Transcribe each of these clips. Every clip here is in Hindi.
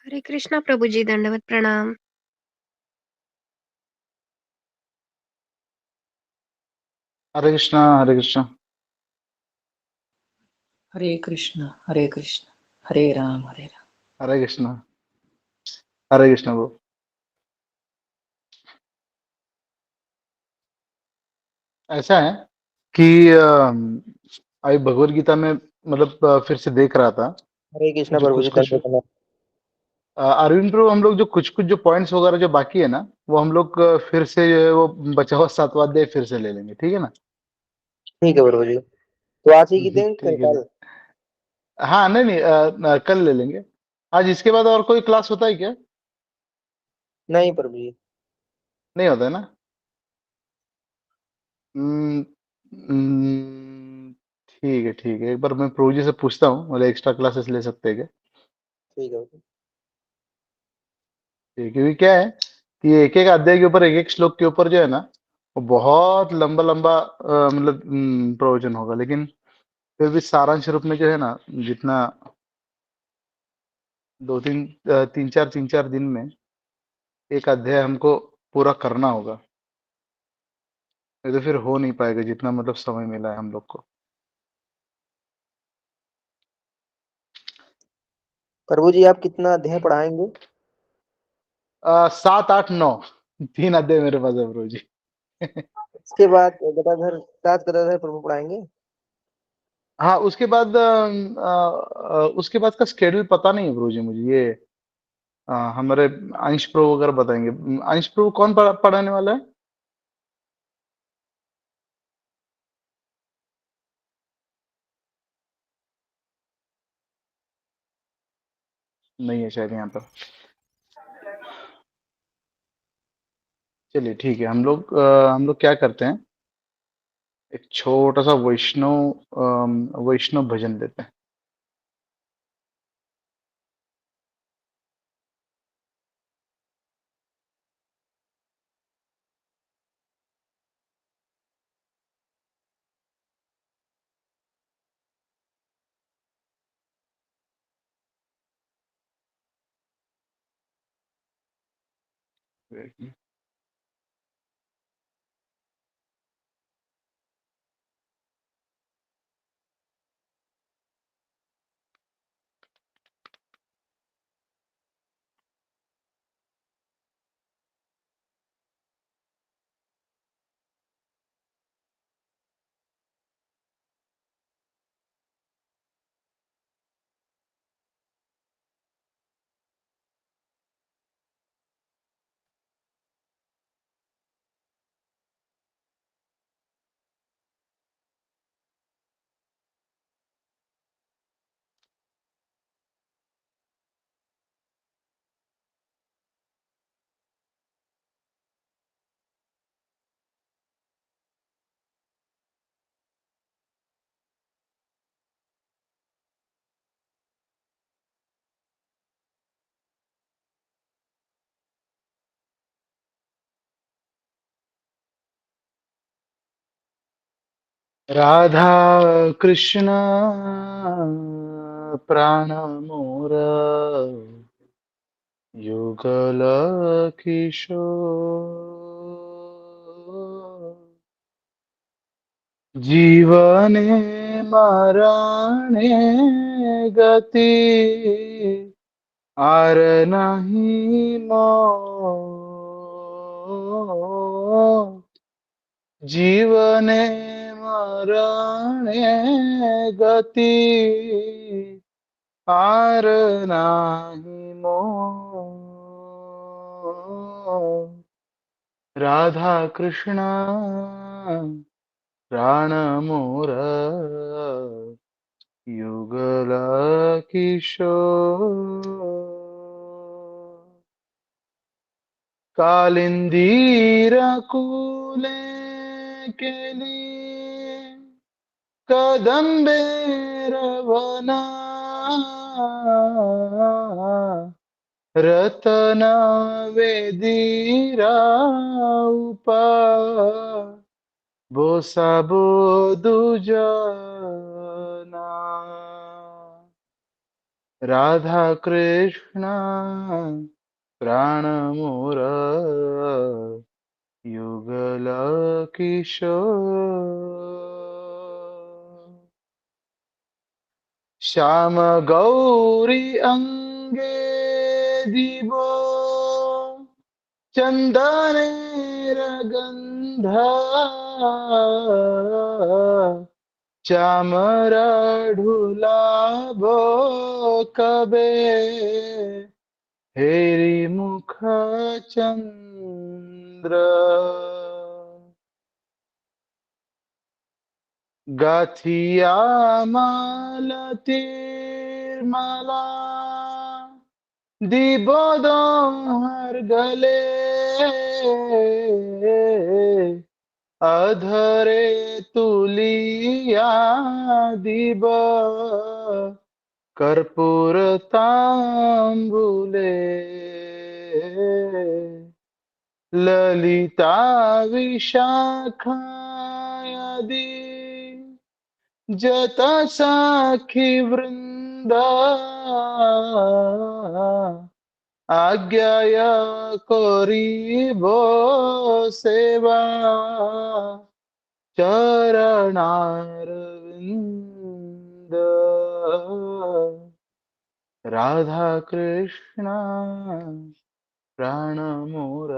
हरे कृष्णा प्रभु जी, दंडवत प्रणाम। हरे कृष्णा हरे कृष्णा। हरे कृष्ण हरे राम हरे राम। हरे कृष्णा हरे कृष्णा वो ऐसा है कि अभी भगवत गीता में मतलब फिर से देख रहा था हरे कृष्णा जो प्रभु कुछ जी, कुछ दंडवत प्रणाम। अरविंद प्रभु हम लोग जो कुछ कुछ जो पॉइंट्स वगैरह जो बाकी है ना वो हम लोग फिर से जो है वो बचा हुआ सातवां अध्याय फिर से ले लेंगे, ठीक है ना? ठीक है प्रभु जी, तो आज ही की दिन फिर ठीक है। कल? हाँ नहीं नहीं कल ले लेंगे। आज इसके बाद और कोई क्लास होता है क्या? नहीं प्रभु जी। नहीं होता है ना? हम्म, हम्म, ठीक है, एक बार मैं प्रभु जी से पूछता हूँ, मतलब एक्स्ट्रा क्लासेस ले सकते हैं क्या? ठीक है प्रभु। क्योंकि क्या है कि एक एक अध्याय के ऊपर एक एक श्लोक के ऊपर जो है ना वो बहुत लंबा लंबा मतलब प्रवचन होगा, लेकिन फिर भी सारांश रूप में जो है ना जितना दो तीन तीन चार दिन में एक अध्याय हमको पूरा करना होगा, नहीं तो फिर हो नहीं पाएगा जितना मतलब समय मिला है हम लोग को। प्रभु जी, आप कितना अध्याय पढ़ाएंगे? 7 8 9 3 अध्याय मेरे पास है प्रभु जी। इसके बाद गदाधर राज गदाधर प्रभु पढ़ाएंगे? हाँ उसके बाद का स्केड्यूल पता नहीं है प्रभु जी मुझे, ये हमारे अंश प्रभु वगैरह बताएंगे। अंश प्रभु कौन पढ़ाने वाला है? नहीं है शायद यहाँ पर। चलिए ठीक है, हम लोग क्या करते हैं, एक छोटा सा वैष्णव भजन देते हैं। राधा कृष्ण प्राण मोर युगल किशोर, जीवने मरणे गति आर नहीं मोर, जीवने मरणे गति आर नाही मोर, राधा कृष्ण प्राण मोर युगल किशोर, कालिंदीर कूले केली कदम्बेर वना, रतन वेदीरा उपा बोसा बोधु जना, राधा कृष्ण प्राण मोर युगल किशोर श्याम गौरी अंगे दिवो चंदनेर गंधा चामर ढुलाभो कबे हेरी मुख चंद्र गाथिया मालतीर माला दिबोदोहर गले अधरे तुलिया दिब कर्पूर तांबुले ललिता विशाखायादि जत सखी वृंदा आज्ञाय करिबो सेवा चरणारविंद राधा कृष्ण प्राण मोर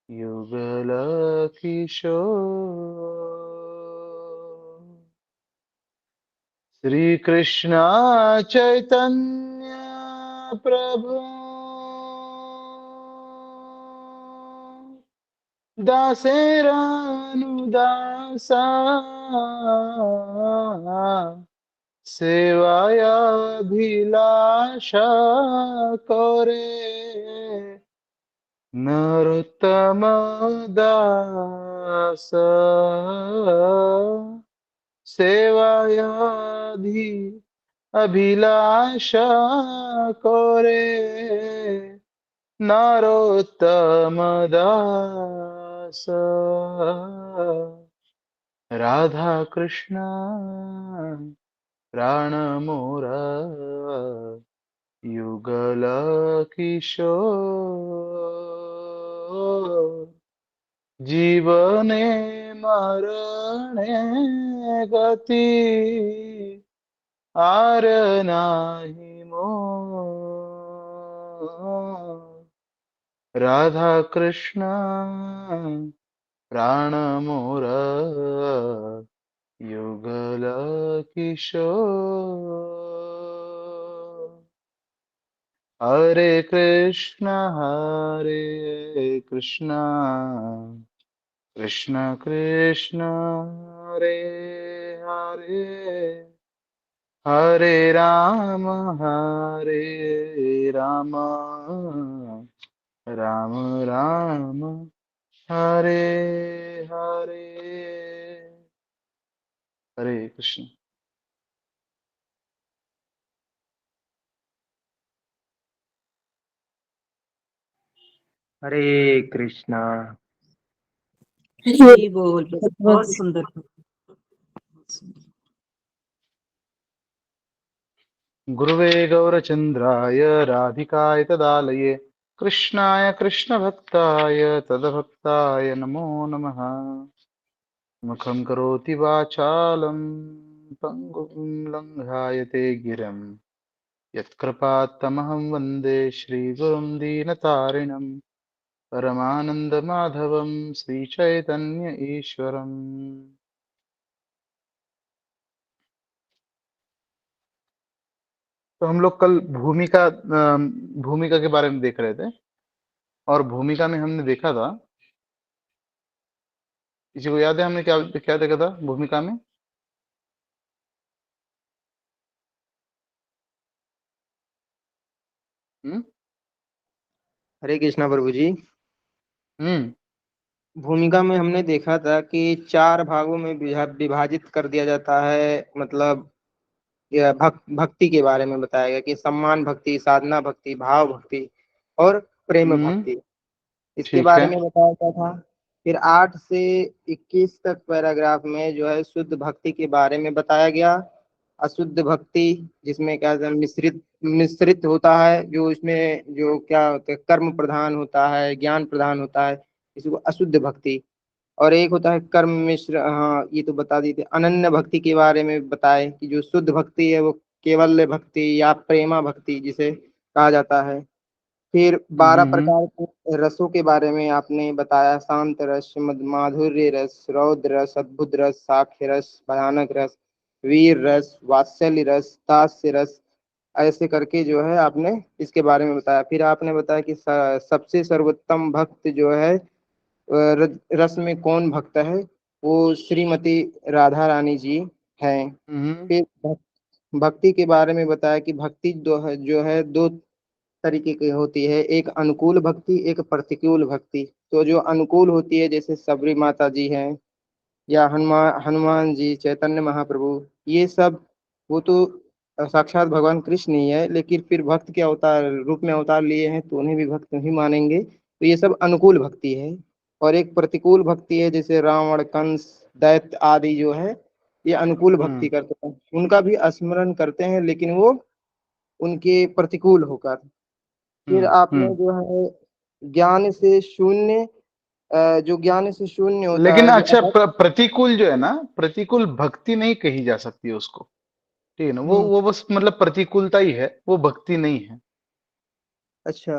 युगल किशोर श्री कृष्ण चैतन्य प्रभु दासेरानुदासा सेवायाभिलाषा करे नरोत्तम दास सेवायाधि अभिलाषा करे नरोत्तम दास राधा कृष्ण प्राण मोर युगल किशोर जीवने मरणे गति आर नाही मोर राधा कृष्ण प्राण मोर युगल किशोर हरे कृष्ण कृष्ण कृष्ण हरे हरे हरे राम राम राम हरे हरे हरे कृष्ण। हरे कृष्णा। हरि बोल। बहुत सुंदर। गुरुवे गौरचन्द्राय राधिकाय तदालये कृष्णाय कृष्णभक्ताय तदभक्ताय नमो नमः। मुखं करोति वाचालं पङ्गुं लङ्घायते गिरं यत्कृपात्तमहं वन्दे श्रीगुरुं दीनतारिणं परमानन्दमाधवं श्रीचैतन्य ईश्वरम्। तो हम लोग कल भूमिका के बारे में देख रहे थे और भूमिका में हमने देखा था, किसी को याद है हमने क्या क्या देखा था भूमिका में? हम्म हरे कृष्णा प्रभु जी। हम्म भूमिका में हमने देखा था कि 4 भागों में विभाजित कर दिया जाता है। मतलब यह भक्ति के बारे में बताया गया कि सम्मान भक्ति, साधना भक्ति, भाव भक्ति और प्रेम हम्म भक्ति, इसके ठीक बारे है। में बताया गया था। फिर 8 से 21 तक पैराग्राफ में जो है शुद्ध भक्ति के बारे में बताया गया। अशुद्ध भक्ति, जिसमें क्या कहते हैं, मिश्रित मिश्रित होता है, जो इसमें जो क्या होता है, कर्म प्रधान होता है, ज्ञान प्रधान होता है, इसको अशुद्ध भक्ति। और एक होता है कर्म मिश्र, हाँ ये तो बता दी थी। अनन्य भक्ति के बारे में बताए कि जो शुद्ध भक्ति है वो केवल भक्ति या प्रेमा भक्ति जिसे कहा जाता है। फिर 12 हम्म। प्रकार के रसों के बारे में आपने बताया, शांत रस, माधुर्य रस, रौद्र रस, अद्भुत रस, साक्ष्य रस, भयानक रस, वीर रस, वात्सल्य रस, दास्य रस, ऐसे करके जो है आपने इसके बारे में बताया। फिर आपने बताया कि सबसे सर्वोत्तम भक्त जो है रस में कौन भक्त है, वो श्रीमती राधा रानी जी हैं। हम्म। फिर भक्ति के बारे में बताया कि भक्ति जो है दो तरीके की होती है, एक अनुकूल भक्ति, एक प्रतिकूल भक्ति। तो जो अनुकूल होती है, जैसे सबरी माता जी हैं, या हनुमान जी, चैतन्य महाप्रभु, ये सब, वो तो साक्षात भगवान कृष्ण ही है, लेकिन फिर भक्त के अवतार रूप में अवतार लिए हैं, तो उन्हें भी भक्त ही मानेंगे। तो ये सब अनुकूल भक्ति है। और एक प्रतिकूल भक्ति है, जैसे रावण, कंस, दैत्य आदि जो है, ये अनुकूल भक्ति हम्म। करते हैं, उनका भी स्मरण करते हैं, लेकिन वो उनके प्रतिकूल होकर। फिर आपने हम्म। जो है ज्ञान से शून्य, जो ज्ञान से शून्य होता लेकिन है, जो अच्छा, प्रतिकूल जो है ना, प्रतिकूल भक्ति नहीं कही जा सकती उसको। ठीक है ना, वो हम्म, वो बस मतलब प्रतिकूलता ही है, वो भक्ति नहीं है। अच्छा,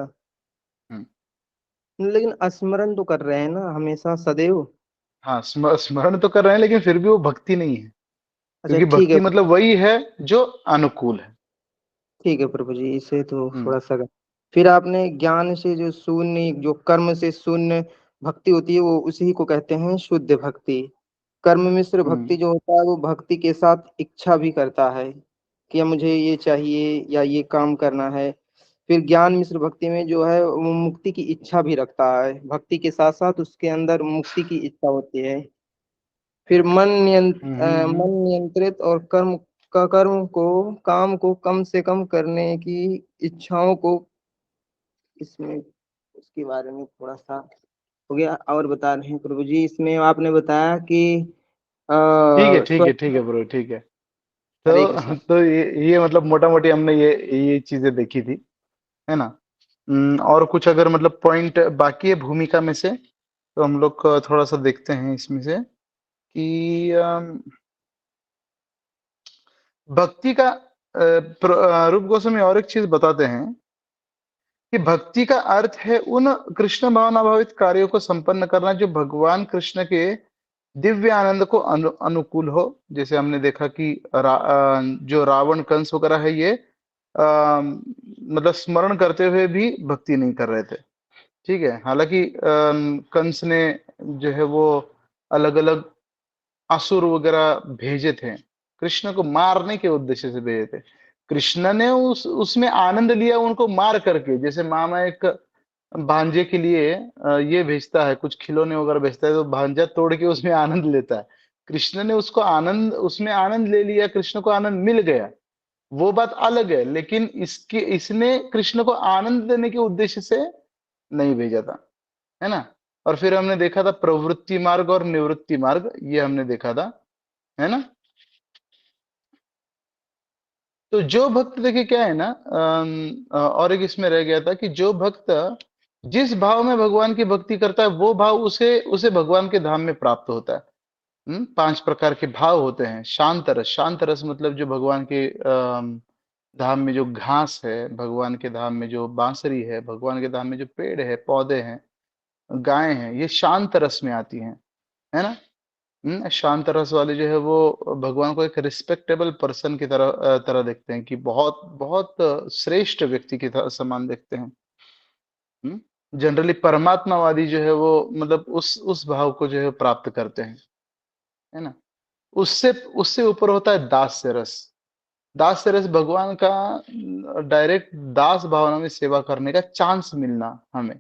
हम्म। लेकिन स्मरण तो कर रहे हैं ना हमेशा सदैव। हाँ, स्मरण तो कर रहे हैं, लेकिन फिर भी वो भक्ति नहीं है। अच्छा क्योंकि ठीक है, भक्ति मतलब वही है जो अनुकूल है। ठीक है प्रभु जी, इसे तो हम्म। थोड़ा सा। फिर आपने ज्ञान से जो शून्य, जो कर्म से शून्य भक्ति होती है, वो उसी को कहते हैं शुद्ध भक्ति। कर्म मिश्र भक्ति हम्म। जो होता है, वो भक्ति के साथ इच्छा भी करता है कि मुझे ये चाहिए या ये काम करना है। फिर ज्ञान मिश्र भक्ति में जो है वो मुक्ति की इच्छा भी रखता है, भक्ति के साथ साथ उसके अंदर मुक्ति की इच्छा होती है। फिर मन नियंत्रित और कर्म को, काम को कम से कम करने की इच्छाओं को, इसमें उसके बारे में थोड़ा सा हो गया। और बता रहे हैं प्रभु जी, इसमें आपने बताया कि ठीक है, ठीक है, स्वस्थ। ठीक है ब्रो, ठीक है। हरे कृष्ण। तो ये मतलब मोटा मोटी हमने ये चीजें देखी थी, है ना। और कुछ अगर मतलब पॉइंट बाकी है भूमिका में से, तो हम लोग थोड़ा सा देखते हैं इसमें से कि भक्ति का रूप गोस्वामी और एक चीज बताते हैं कि भक्ति का अर्थ है उन कृष्ण भावनाभावित कार्यों को संपन्न करना जो भगवान कृष्ण के दिव्य आनंद को अनुकूल हो। जैसे हमने देखा कि जो रावण कंस वगैरह है, ये मतलब स्मरण करते हुए भी भक्ति नहीं कर रहे थे। ठीक है, हालांकि कंस ने जो है वो अलग अलग असुर वगैरह भेजे थे, कृष्ण को मारने के उद्देश्य से भेजे थे। कृष्ण ने उसमें आनंद लिया उनको मार करके। जैसे मामा एक भांजे के लिए ये भेजता है, कुछ खिलौने वगैरह भेजता है, तो भांजा तोड़ के उसमें आनंद लेता है। कृष्ण ने उसको आनंद, उसमें आनंद ले लिया, कृष्ण को आनंद मिल गया, वो बात अलग है। लेकिन इसने कृष्ण को आनंद देने के उद्देश्य से नहीं भेजा था, है ना। और फिर हमने देखा था प्रवृत्ति मार्ग और निवृत्ति मार्ग, ये हमने देखा था, है ना। तो जो भक्त, देखिए क्या है ना, और एक इसमें रह गया था कि जो भक्त जिस भाव में भगवान की भक्ति करता है, वो भाव उसे उसे भगवान के धाम में प्राप्त होता है। 5 प्रकार के भाव होते हैं। शांत रस, शांत रस मतलब जो भगवान के धाम में जो घास है, भगवान के धाम में जो बांसुरी है, भगवान के धाम में जो पेड़ है, पौधे हैं, गायें हैं, ये शांत रस में आती हैं, है ना। शांत रस वाले जो है वो भगवान को एक रिस्पेक्टेबल पर्सन की तरह देखते हैं, कि बहुत बहुत श्रेष्ठ व्यक्ति की तरह समान देखते हैं। जनरली परमात्मावादी जो है वो मतलब उस भाव को जो है प्राप्त करते हैं, है ना। उससे उससे ऊपर होता है दास्य रस। दास्य रस भगवान का डायरेक्ट दास भावना में सेवा करने का चांस मिलना हमें,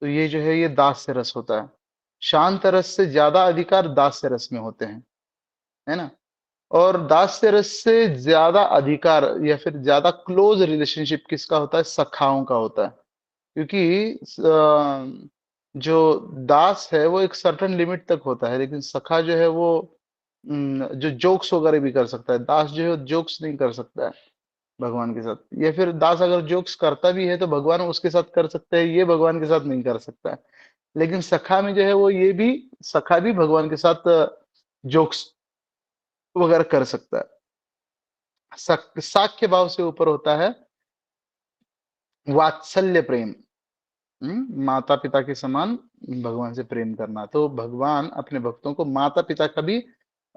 तो ये जो है ये दास्य रस होता है। शांत रस से ज्यादा अधिकार दास्य रस में होते हैं, है ना। और दास्य रस से ज्यादा अधिकार या फिर ज्यादा क्लोज रिलेशनशिप किसका होता है? सखाओं का होता है। क्योंकि जो दास है वो एक सर्टेन लिमिट तक होता है, लेकिन सखा जो है वो जो जोक्स वगैरह भी कर सकता है। दास जो है जोक्स नहीं कर सकता है भगवान के साथ, या फिर दास अगर जोक्स करता भी है तो भगवान उसके साथ कर सकते हैं, ये भगवान के साथ नहीं कर सकता है। लेकिन सखा में जो है वो ये भी, सखा भी भगवान के साथ जोक्स वगैरह कर सकता है। साख्य भाव से ऊपर होता है वात्सल्य प्रेम। माता पिता के समान भगवान से प्रेम करना। तो भगवान अपने भक्तों को माता पिता का भी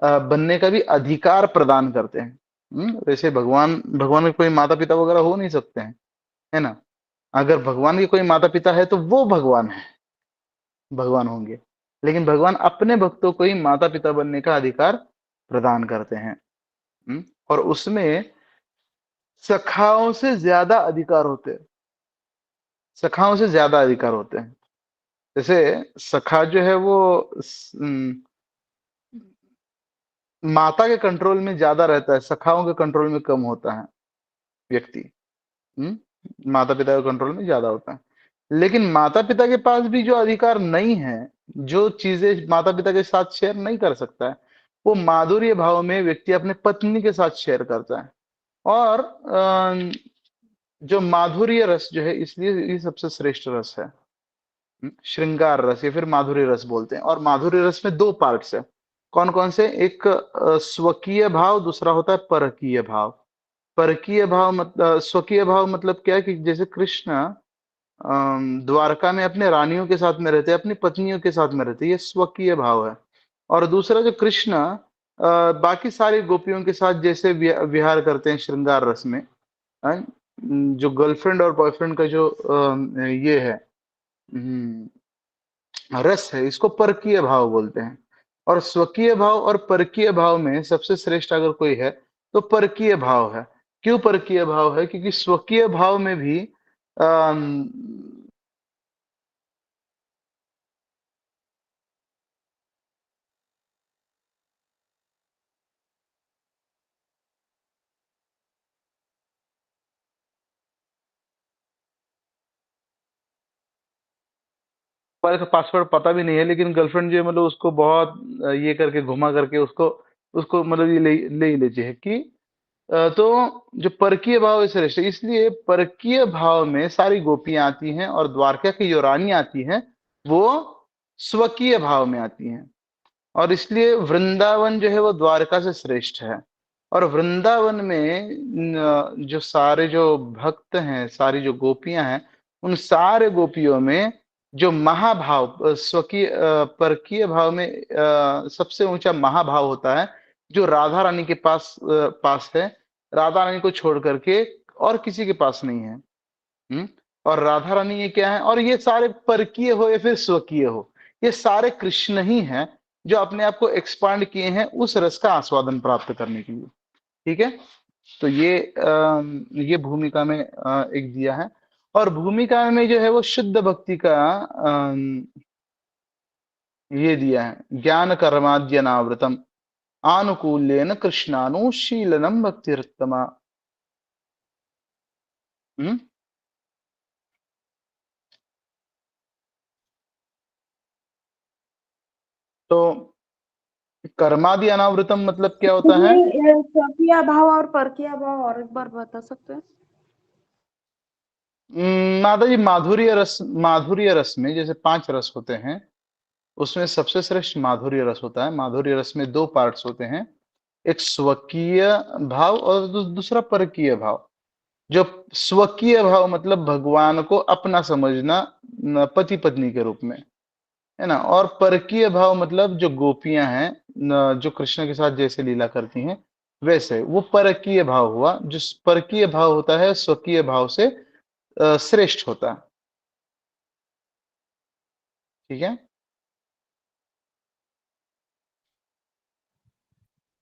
बनने का भी अधिकार प्रदान करते हैं। वैसे भगवान भगवान के कोई माता पिता वगैरह हो नहीं सकते हैं, है ना। अगर भगवान के कोई माता पिता है तो वो भगवान है, भगवान होंगे। लेकिन भगवान अपने भक्तों को ही माता पिता बनने का अधिकार प्रदान करते हैं। और उसमें सखाओं से ज्यादा अधिकार होते हैं, सखाओं से ज्यादा अधिकार होते हैं। जैसे सखा जो है वो माता के कंट्रोल में ज्यादा रहता है, सखाओं के कंट्रोल में कम होता है व्यक्ति। माता पिता के कंट्रोल में ज्यादा होता है। लेकिन माता पिता के पास भी जो अधिकार नहीं है, जो चीजें माता पिता के साथ शेयर नहीं कर सकता है, वो माधुर्य भाव में व्यक्ति अपने पत्नी के साथ शेयर करता है। और जो माधुर्य रस जो है, इसलिए ये सबसे श्रेष्ठ रस है। श्रृंगार रस या फिर माधुर्य रस बोलते हैं। और माधुर्य रस में दो पार्ट्स है। कौन कौन से? एक स्वकीय भाव, दूसरा होता है परकीय भाव। परकीय भाव मतलब, स्वकीय भाव मतलब क्या है कि जैसे कृष्ण द्वारका में अपने रानियों के साथ में रहते हैं, अपनी पत्नियों के साथ में रहते हैं, ये स्वकीय भाव है। और दूसरा जो कृष्ण बाकी सारी गोपियों के साथ जैसे विहार करते हैं श्रृंगार रस में, जो गर्लफ्रेंड और बॉयफ्रेंड का जो ये है रस है, इसको परकीय भाव बोलते हैं। और स्वकीय भाव और परकीय भाव में सबसे श्रेष्ठ अगर कोई है तो परकीय भाव है। क्यों परकीय भाव है? क्योंकि स्वकीय भाव में भी का पासवर्ड पता भी नहीं है, लेकिन गर्लफ्रेंड जो है मतलब उसको बहुत ये करके घुमा करके उसको उसको मतलब ये ले ही लेती है कि तो जो परकीय भाव है श्रेष्ठ है। इसलिए परकीय भाव में सारी गोपियां आती हैं और द्वारका की जो रानी आती हैं वो स्वकीय भाव में आती हैं। और इसलिए वृंदावन जो है वो द्वारका से श्रेष्ठ है। और वृंदावन में जो सारे जो भक्त हैं, सारी जो गोपियां हैं, उन सारे गोपियों में जो महाभाव स्वकीय परकीय भाव में सबसे ऊंचा महाभाव होता है, जो राधा रानी के पास है। राधा रानी को छोड़ करके और किसी के पास नहीं है। और राधा रानी ये क्या है? और ये सारे परकीय हो या फिर स्वकीय हो, ये सारे कृष्ण ही हैं जो अपने आप को एक्सपांड किए हैं उस रस का आस्वादन प्राप्त करने के लिए। ठीक है। तो ये भूमिका में एक दिया है। और भूमिका में जो है वो शुद्ध भक्ति का ये दिया है, ज्ञान कर्माद्यनावृतम आनुकूल्येन कृष्णानुशीलनम भक्तिरुत्तमा। तो कर्मादि अनावृतम मतलब क्या होता है? स्वकीय भाव और परकीय भाव और एक बार बता सकते हैं? माता जी, माधुर्य रस में जैसे 5 रस होते हैं, उसमें सबसे श्रेष्ठ माधुर्य रस होता है। माधुर्य रस में 2 पार्ट्स होते हैं, एक स्वकीय भाव और दूसरा परकीय भाव। जो स्वकीय भाव मतलब भगवान को अपना समझना पति पत्नी के रूप में, है ना। और परकीय भाव मतलब जो गोपियां हैं जो कृष्ण के साथ जैसे लीला करती हैं वैसे, वो परकीय भाव हुआ। जो परकीय भाव होता है स्वकीय भाव से श्रेष्ठ होता है। ठीक है।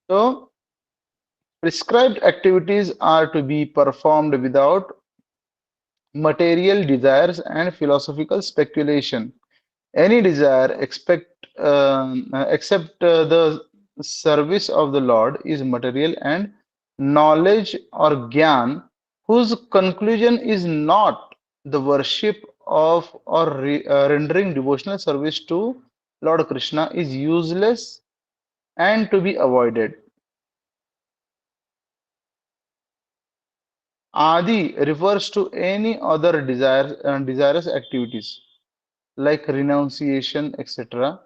तो prescribed activities are to be performed without material desires and philosophical speculation. Any desire except the service of the Lord is material, and knowledge or gyan whose conclusion is not the worship of or rendering devotional service to Lord Krishna is useless and to be avoided. Adi refers to any other desirous activities like renunciation, etc.,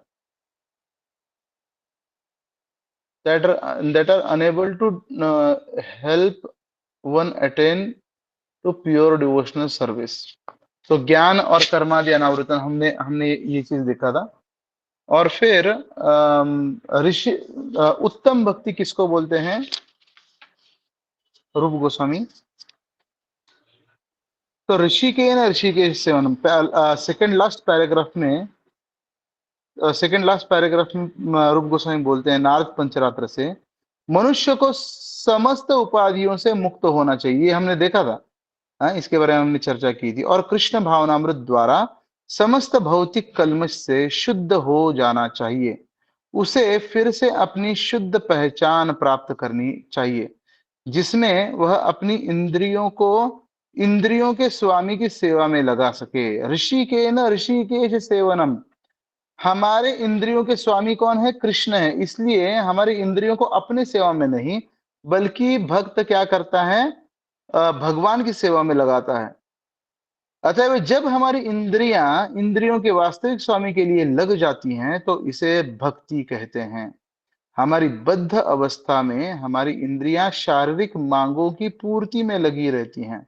that are unable to help one attain to pure devotional service. तो ज्ञान और कर्मादि अनावृतन हमने हमने ये चीज देखा था। और फिर ऋषि उत्तम भक्ति किसको बोलते हैं? रूप गोस्वामी। तो ऋषिकेश सेवनम, सेकंड लास्ट पैराग्राफ में रूप गोस्वामी बोलते हैं नारद पंचरात्र से मनुष्य को समस्त उपाधियों से मुक्त होना चाहिए। ये हमने देखा था, इसके बारे में हमने चर्चा की थी। और कृष्ण भावनामृत द्वारा समस्त भौतिक कल्मश से शुद्ध हो जाना चाहिए। उसे फिर से अपनी शुद्ध पहचान प्राप्त करनी चाहिए, जिसमें वह अपनी इंद्रियों के स्वामी की सेवा में लगा सके। ऋषिकेश सेवनम, हमारे इंद्रियों के स्वामी कौन है? कृष्ण है। इसलिए हमारी इंद्रियों को अपने सेवा में नहीं, बल्कि भक्त क्या करता है? भगवान की सेवा में लगाता है। अतः जब हमारी इंद्रियों के वास्तविक स्वामी के लिए लग जाती हैं, तो इसे भक्ति कहते हैं। हमारी बद्ध अवस्था में हमारी इंद्रियां शारीरिक मांगों की पूर्ति में लगी रहती हैं,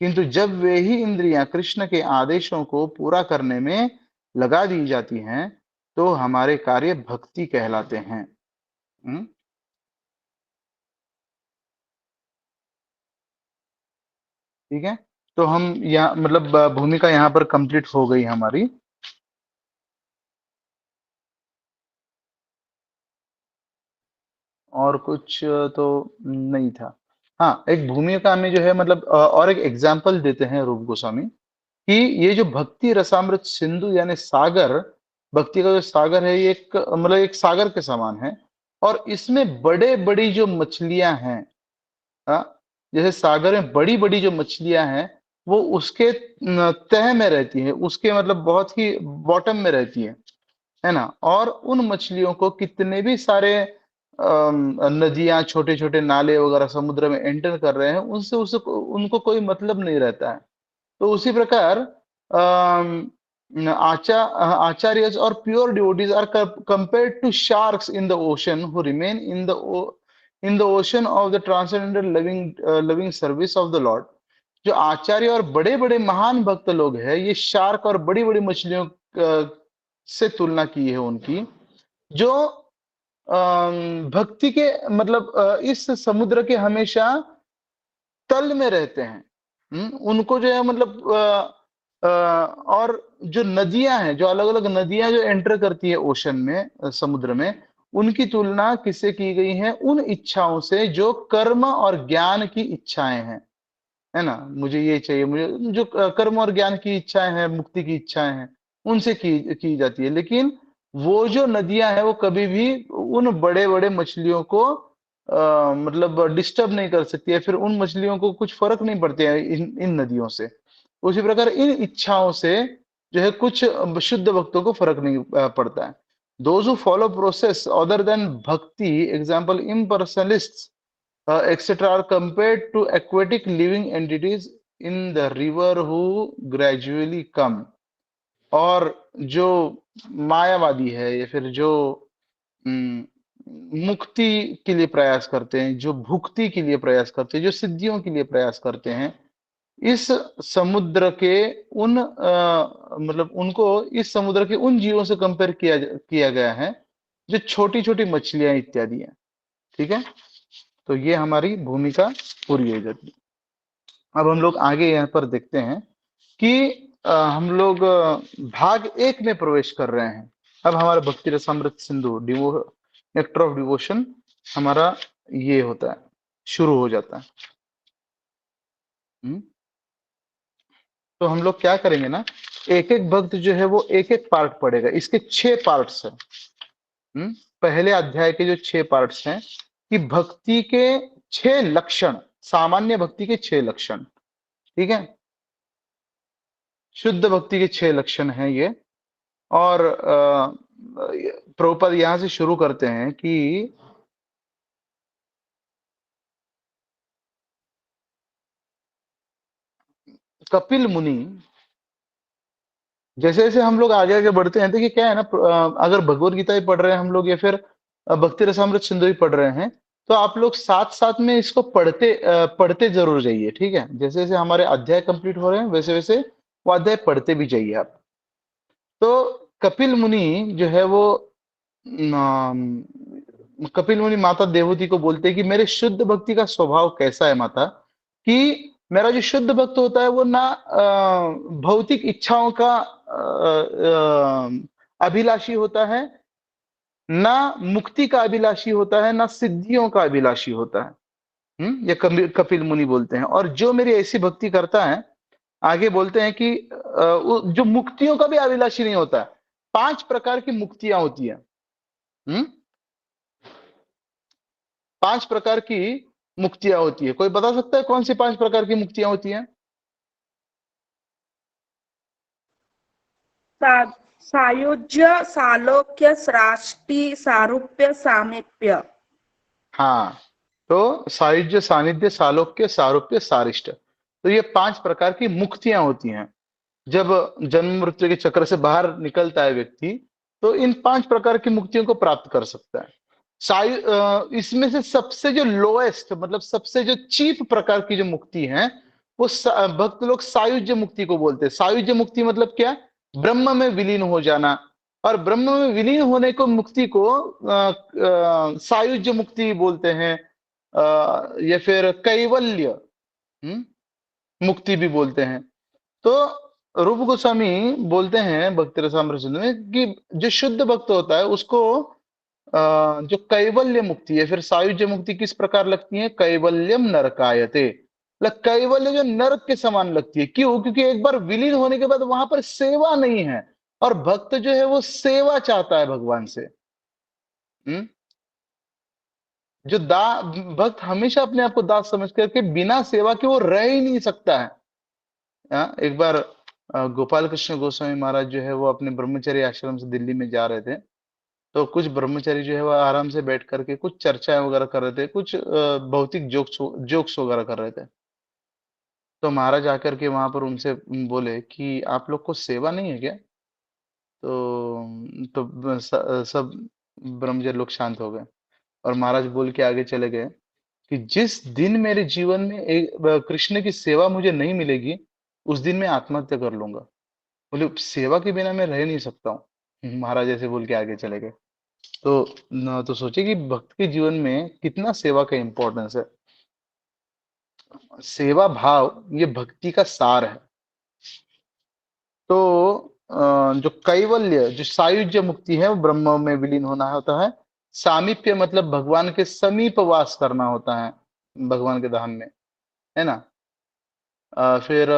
किंतु जब वे ही इंद्रियां कृष्ण के आदेशों को पूरा करने में लगा दी जाती हैं, तो हमारे कार्य भक्ति कहलाते हैं। ठीक है, तो हम यहाँ मतलब भूमिका यहाँ पर कंप्लीट हो गई हमारी। और कुछ तो नहीं था। हाँ, एक भूमिका में जो है मतलब और एक एग्जाम्पल देते हैं रूप गोस्वामी कि ये जो भक्ति रसामृत सिंधु यानी सागर, भक्ति का जो सागर है, ये एक मतलब एक सागर के समान है। और इसमें बड़े बड़ी जो मछलियां हैं, जैसे सागर में बड़ी बड़ी जो मछलियां हैं वो उसके तह में रहती है, उसके मतलब बहुत ही बॉटम में रहती है ना। और उन मछलियों को कितने भी सारे नदियां, छोटे छोटे नाले वगैरह समुद्र में एंटर कर रहे हैं, उनसे उनको कोई मतलब नहीं रहता है। तो उसी प्रकार आचार्यस और pure devotees are compared to sharks in the ocean who remain in the ocean of the transcendental loving service of the lord. जो आचार्य और बड़े बड़े महान भक्त लोग हैं, ये शार्क और बड़ी बड़ी मछलियों से तुलना की है उनकी, जो भक्ति के मतलब इस समुद्र के हमेशा तल में रहते हैं। उनको जो है मतलब और जो नदियां हैं, जो अलग अलग नदियां जो एंटर करती है ओशन में, समुद्र में, उनकी तुलना किससे की गई है? उन इच्छाओं से जो कर्म और ज्ञान की इच्छाएं हैं, है ना। मुझे ये चाहिए, मुझे जो कर्म और ज्ञान की इच्छाएं हैं, मुक्ति की इच्छाएं हैं, उनसे की जाती है। लेकिन वो जो नदियां हैं वो कभी भी उन बड़े बड़े मछलियों को मतलब डिस्टर्ब नहीं कर सकती है, फिर उन मछलियों को कुछ फर्क नहीं पड़ता है इन नदियों से। उसी प्रकार इन इच्छाओं से जो है कुछ शुद्ध भक्तों को फर्क नहीं पड़ता है। Those who follow process other than bhakti, example impersonalists, etc., are compared to aquatic living entities in the river who gradually come. और जो मायावादी है या फिर जो मुक्ति के लिए प्रयास करते हैं, जो भुक्ति के लिए प्रयास करते हैं, जो सिद्धियों के लिए प्रयास करते हैं, इस समुद्र के उन मतलब उनको इस समुद्र के उन जीवों से कंपेयर किया गया है जो छोटी छोटी मछलियां इत्यादि हैं। ठीक है, तो ये हमारी भूमिका पूरी हो जाती है। अब हम लोग आगे यहाँ पर देखते हैं कि हम लोग भाग 1 में प्रवेश कर रहे हैं। अब हमारा भक्ति Rasamrita Sindhu nectar of devotion हमारा ये होता है, शुरू हो जाता है। तो हम लोग क्या करेंगे ना, एक एक भक्त जो है वो एक एक पार्ट पढ़ेगा। इसके 6 पार्ट्स हैं। पहले अध्याय के जो 6 पार्ट्स हैं कि भक्ति के 6 लक्षण, सामान्य भक्ति के 6 लक्षण। ठीक है, शुद्ध भक्ति के 6 लक्षण हैं ये। और प्रभुपाद यहां से शुरू करते हैं कि कपिल मुनि, जैसे जैसे हम लोग आगे आगे बढ़ते हैं, देखिए क्या है ना, अगर भगवत गीता ही पढ़ रहे हैं हम लोग या फिर भक्ति रसामृत सिंधु ही पढ़ रहे हैं, तो आप लोग साथ साथ में इसको पढ़ते जरूर जाइए, ठीक है। जैसे जैसे हमारे अध्याय कंप्लीट हो रहे हैं वैसे वैसे वो अध्याय पढ़ते भी जाइए आप। तो कपिल मुनि जो है वो कपिल मुनि माता देवहूति को बोलते हैं कि मेरे शुद्ध भक्ति का स्वभाव कैसा है माता, कि मेरा जो शुद्ध भक्त होता है वो ना भौतिक इच्छाओं का अभिलाषी होता है, ना मुक्ति का अभिलाषी होता है, ना सिद्धियों का अभिलाषी होता है। ये कपिल मुनि बोलते हैं। और जो मेरी ऐसी भक्ति करता है, आगे बोलते हैं कि जो मुक्तियों का भी अभिलाषी नहीं होता है। 5 प्रकार की मुक्तियां होती है। 5 प्रकार की मुक्तियां होती है। कोई बता सकता है कौन सी 5 प्रकार की मुक्तियां होती हैं? सायुज्य, सालोक्य, सृष्टि, सारूप्य, सामीप्य। हाँ, तो सायुज्य, सानिध्य, सालोक्य, सारूप्य, सारिष्ट, तो ये 5 प्रकार की मुक्तियां होती हैं। जब जन्म मृत्यु के चक्र से बाहर निकलता है व्यक्ति, तो इन 5 प्रकार की मुक्तियों को प्राप्त कर सकता है। इसमें से सबसे जो लोएस्ट, मतलब सबसे जो चीप प्रकार की जो मुक्ति है, वो भक्त लोग सायुज्य मुक्ति को बोलते हैं। सायुज्य मुक्ति मतलब क्या? ब्रह्म में विलीन हो जाना। और ब्रह्म में विलीन होने को मुक्ति को सायुज्य मुक्ति बोलते हैं, या फिर कैवल्य मुक्ति भी बोलते हैं। तो रूप गोस्वामी बोलते हैं भक्ति रसामृत सिंधु में कि जो शुद्ध भक्त होता है उसको जो कैवल्य मुक्ति है, फिर सायुज्य मुक्ति किस प्रकार लगती है? कैवल्यम नरकायते, कैवल्य जो नरक के समान लगती है। क्यों? क्योंकि एक बार विलीन होने के बाद वहां पर सेवा नहीं है, और भक्त जो है वो सेवा चाहता है भगवान से। जो भक्त हमेशा अपने आप को दास समझ करके बिना सेवा के वो रह ही नहीं सकता है। एक बार गोपाल कृष्ण गोस्वामी महाराज जो है वो अपने ब्रह्मचर्य आश्रम से दिल्ली में जा रहे थे, तो कुछ ब्रह्मचारी जो है वो आराम से बैठ करके कुछ चर्चाएं वगैरह कर रहे थे, कुछ भौतिक जोक्स वगैरह कर रहे थे। तो महाराज आकर के वहां पर उनसे बोले कि आप लोग को सेवा नहीं है क्या? तो सब ब्रह्मचारी लोग शांत हो गए, और महाराज बोल के आगे चले गए कि जिस दिन मेरे जीवन में कृष्ण की सेवा मुझे नहीं मिलेगी, उस दिन मैं आत्महत्या कर लूंगा। बोले सेवा के बिना मैं रह नहीं सकता हूँ। महाराज ऐसे बोल के आगे चले गए। तो सोचिए कि भक्त के जीवन में कितना सेवा का इंपॉर्टेंस है। सेवा भाव ये भक्ति का सार है। तो जो कैवल्य, जो सायुज्य मुक्ति है, वो ब्रह्म में विलीन होना होता है। सामीप्य मतलब भगवान के समीप वास करना होता है, भगवान के धाम में, है ना। फिर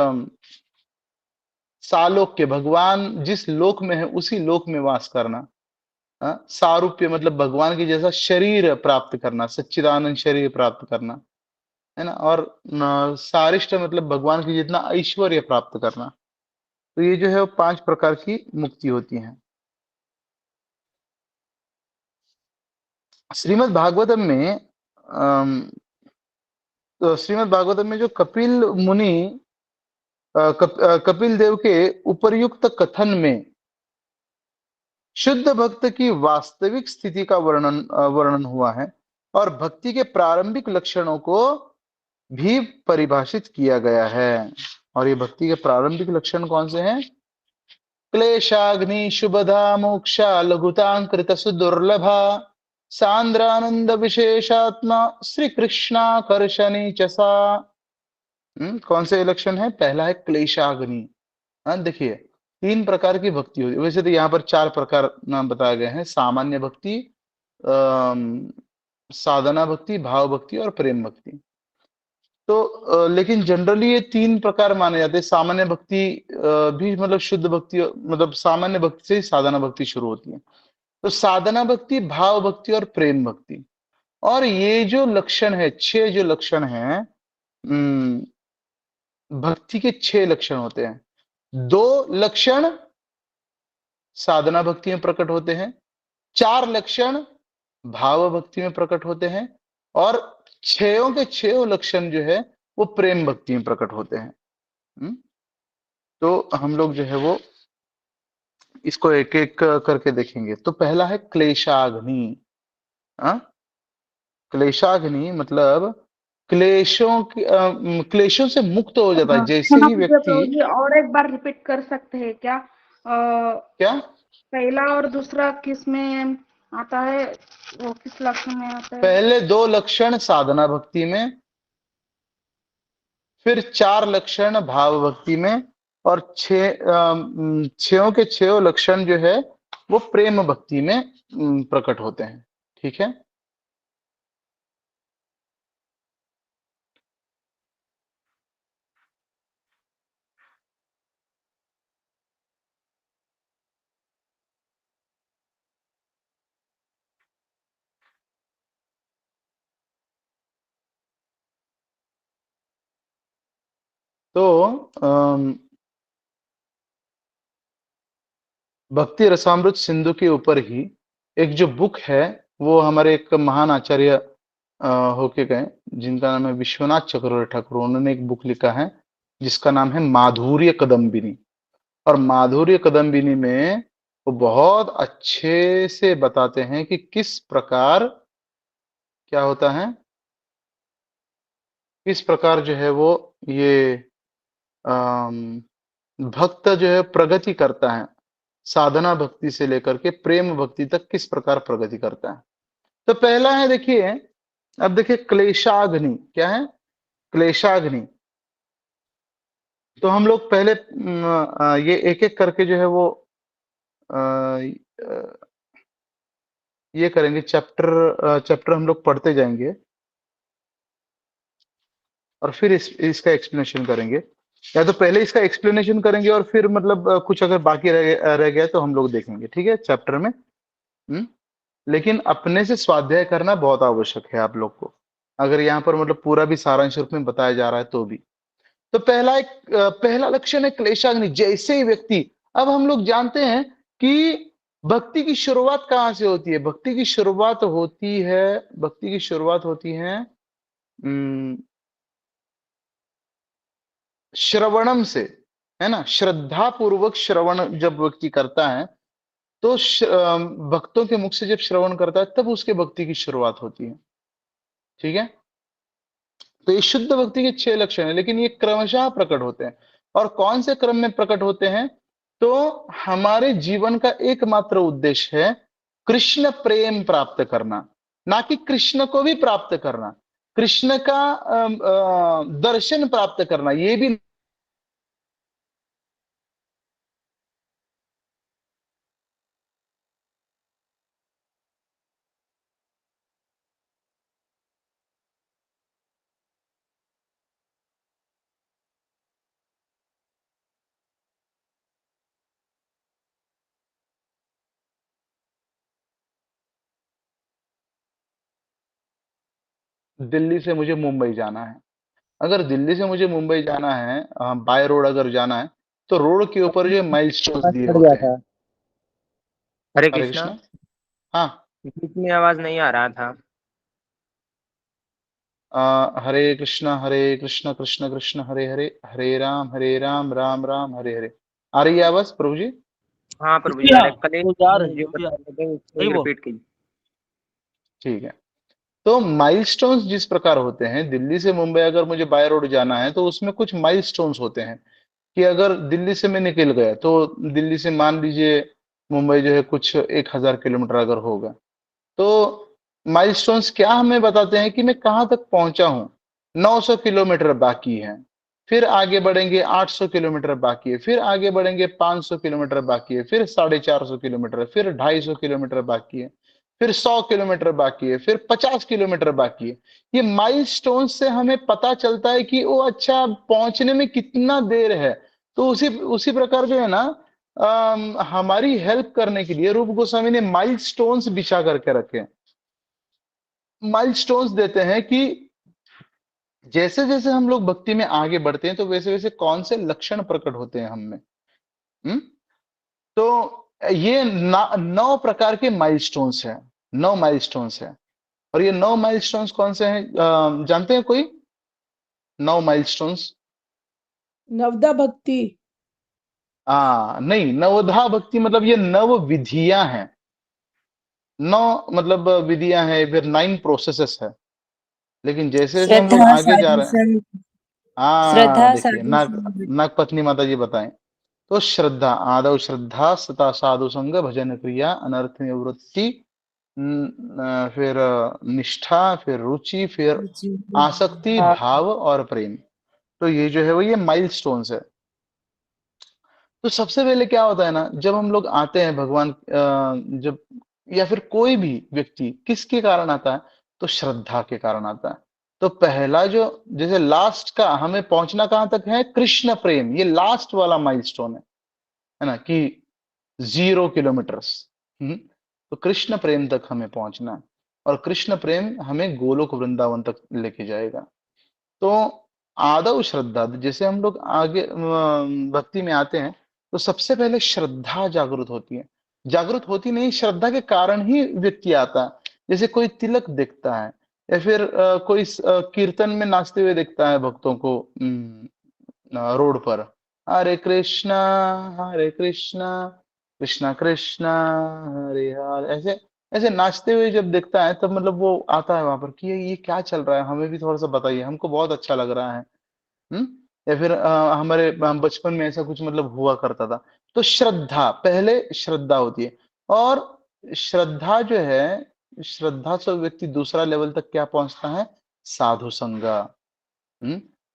सालोक्य, भगवान जिस लोक में है उसी लोक में वास करना। सारूप्य मतलब भगवान की जैसा शरीर प्राप्त करना, सच्चिदानंद शरीर प्राप्त करना, है ना। और सारिष्ट मतलब भगवान की जितना ऐश्वर्य प्राप्त करना। तो ये जो है वो 5 प्रकार की मुक्ति होती है। श्रीमद् भागवतम में तो श्रीमद् भागवतम में जो कपिल मुनि कपिल देव के उपर्युक्त कथन में शुद्ध भक्त की वास्तविक स्थिति का वर्णन हुआ है, और भक्ति के प्रारंभिक लक्षणों को भी परिभाषित किया गया है। और ये भक्ति के प्रारंभिक लक्षण कौन से हैं? क्लेशाग्नि शुभधा मोक्षा लघुतांकृत सुदुर्लभा सांद्रानंद विशेषात्मा श्री कृष्णाकर्षणी चसा। कौन से लक्षण है? पहला है क्लेशाग्नि। देखिए 3 प्रकार की भक्ति होती है। वैसे तो यहाँ पर 4 प्रकार नाम बताए गए हैं: सामान्य भक्ति, साधना भक्ति, भाव भक्ति और प्रेम भक्ति। तो लेकिन जनरली ये 3 प्रकार माने जाते हैं। सामान्य भक्ति भी मतलब शुद्ध भक्ति, मतलब सामान्य भक्ति से ही साधना भक्ति शुरू होती है। तो साधना भक्ति, भाव भक्ति और प्रेम भक्ति। और ये जो लक्षण है, 6 जो लक्षण हैं, भक्ति के 6 लक्षण होते हैं। 2 लक्षण साधना भक्ति में प्रकट होते हैं, 4 लक्षण भाव भक्ति में प्रकट होते हैं, और 6 के 6 लक्षण जो है वो प्रेम भक्ति में प्रकट होते हैं। तो हम लोग जो है वो इसको एक एक करके देखेंगे। तो पहला है क्लेशाग्नि। क्लेशाग्नि मतलब क्लेशों से मुक्त हो जाता है। जैसे ही व्यक्ति, प्रभु जी और एक बार रिपीट कर सकते हैं क्या? क्या पहला और दूसरा किस में आता है, वो किस लक्षण में आता है? पहले 2 लक्षण साधना भक्ति में, फिर 4 लक्षण भाव भक्ति में, और 6 के 6 लक्षण जो है वो प्रेम भक्ति में प्रकट होते हैं। ठीक है। तो भक्ति रसामृत सिंधु के ऊपर ही एक जो बुक है, वो हमारे एक महान आचार्य होके गए, जिनका नाम है विश्वनाथ चक्रवर्ती ठाकुर। उन्होंने एक बुक लिखा है जिसका नाम है माधुर्य कदम्बिनी। और माधुर्य कदम्बिनी में वो बहुत अच्छे से बताते हैं कि किस प्रकार क्या होता है, किस प्रकार जो है वो ये भक्त जो है प्रगति करता है, साधना भक्ति से लेकर के प्रेम भक्ति तक किस प्रकार प्रगति करता है। तो पहला है, देखिए, अब देखिए क्लेशाग्नि क्या है। क्लेशाग्नि तो हम लोग पहले ये एक एक करके जो है वो ये करेंगे। चैप्टर हम लोग पढ़ते जाएंगे और फिर इसका एक्सप्लेनेशन करेंगे, या तो पहले इसका एक्सप्लेनेशन करेंगे और फिर मतलब कुछ अगर बाकी रह गया तो हम लोग देखेंगे। ठीक है, चैप्टर में। लेकिन अपने से स्वाध्याय करना बहुत आवश्यक है आप लोग को, अगर यहाँ पर मतलब पूरा भी सारांश रूप में बताया जा रहा है तो भी। तो पहला लक्षण है क्लेशाग्नि। जैसे ही व्यक्ति, अब हम लोग जानते हैं कि भक्ति की शुरुआत कहाँ से होती है। भक्ति की शुरुआत होती है श्रवणम से, है ना। श्रद्धा पूर्वक श्रवण जब व्यक्ति करता है तो भक्तों के मुख से जब श्रवण करता है तब उसके भक्ति की शुरुआत होती है। ठीक है। तो ये शुद्ध भक्ति के 6 लक्षण है, लेकिन ये क्रमशः प्रकट होते हैं। और कौन से क्रम में प्रकट होते हैं? तो हमारे जीवन का एकमात्र उद्देश्य है कृष्ण प्रेम प्राप्त करना, ना कि कृष्ण को भी प्राप्त करना, कृष्ण का दर्शन प्राप्त करना। ये भी दिल्ली से मुझे मुंबई जाना है। अगर दिल्ली से मुझे मुंबई जाना है, बाय रोड अगर जाना है, तो रोड के ऊपर जो माइलस्टोन्स दिए कट होते गया हैं। था। हरे हरे कृष्णा। कृष्णा। हाँ, बीच में आवाज नहीं आ रहा था। हरे कृष्ण कृष्ण कृष्ण हरे हरे, हरे राम राम राम हरे हरे। आ रही है आवाज प्रभु जी? हाँ प्रभु जी, जी हाँ, अरे कलेश वो जा रही जो है, बता रहे थे सही उसको बोल। रिपीट कीजिए। ठीक है। तो माइलस्टोन्स जिस प्रकार होते हैं, दिल्ली से मुंबई अगर मुझे बाय रोड जाना है तो उसमें कुछ माइलस्टोन्स होते हैं कि अगर दिल्ली से मैं निकल गया तो दिल्ली से मान लीजिए मुंबई जो है कुछ 1000 किलोमीटर अगर होगा, तो माइलस्टोन्स क्या हमें बताते हैं कि मैं कहां तक पहुंचा हूं। 900 किलोमीटर बाकी है, फिर आगे बढ़ेंगे 800 किलोमीटर बाकी है, फिर आगे बढ़ेंगे 500 किलोमीटर बाकी है, फिर 450 किलोमीटर, फिर 250 किलोमीटर बाकी है, फिर 100 किलोमीटर बाकी है, फिर 50 किलोमीटर बाकी है। ये माइलस्टोन से हमें पता चलता है कि वो अच्छा पहुंचने में कितना देर है। तो उसी प्रकार जो है ना, हमारी हेल्प करने के लिए रूप गोस्वामी ने माइलस्टोन्स बिछा करके रखे। माइलस्टोन्स देते हैं कि जैसे जैसे हम लोग भक्ति में आगे बढ़ते हैं तो वैसे वैसे कौन से लक्षण प्रकट होते हैं हम में। तो ये 9 प्रकार के माइलस्टोन्स हैं, 9 माइलस्टोन्स हैं। और ये 9 माइलस्टोन्स कौन से हैं? जानते हैं कोई 9 माइलस्टोन्स? नवदा भक्ति। नहीं, नवधा भक्ति मतलब ये 9 विधियां हैं। 9 मतलब विधियां हैं, फिर 9 प्रोसेसेस है। लेकिन जैसे जैसे हम लोग श्रद्धा आगे जा साधु रहे हैं, संग, हाँ श्रद्धा देखिए, साधु संग। नागपत्नी माता जी बताएं। तो श्रद्धा, आदौ श्रद्धा, सता साधु संग, भजन क्रिया, अनर्थ निवृत्ति, फिर निष्ठा, फिर रुचि, फिर आसक्ति, हाँ, भाव और प्रेम। तो ये जो है वो ये माइलस्टोन्स है। तो सबसे पहले क्या होता है ना, जब हम लोग आते हैं भगवान, जब या फिर कोई भी व्यक्ति किसके कारण आता है, तो श्रद्धा के कारण आता है। तो पहला जो, जैसे लास्ट का हमें पहुंचना कहां तक है, कृष्ण प्रेम, ये लास्ट वाला माइलस्टोन है ना, कि 0 किलोमीटर्स। तो कृष्ण प्रेम तक हमें पहुंचना है, और कृष्ण प्रेम हमें गोलोक वृंदावन तक लेके जाएगा। तो आदौ श्रद्धा, जैसे हम लोग आगे भक्ति में आते हैं, तो सबसे पहले श्रद्धा जागृत होती है। जागृत होती नहीं, श्रद्धा के कारण ही व्यक्ति आता है। जैसे कोई तिलक देखता है, या फिर कोई कीर्तन में नाचते हुए देखता है भक्तों को रोड पर, हरे कृष्णा कृष्णा कृष्णा हरे हरे, ऐसे ऐसे नाचते हुए जब देखता है, तब मतलब वो आता है वहां पर कि ये क्या चल रहा है, हमें भी थोड़ा सा बताइए, हमको बहुत अच्छा लग रहा है। हम्म या फिर हमारे बचपन में ऐसा कुछ मतलब हुआ करता था। तो श्रद्धा, पहले श्रद्धा होती है। और श्रद्धा जो है, श्रद्धा से व्यक्ति दूसरा लेवल तक क्या पहुंचता है, साधु संग।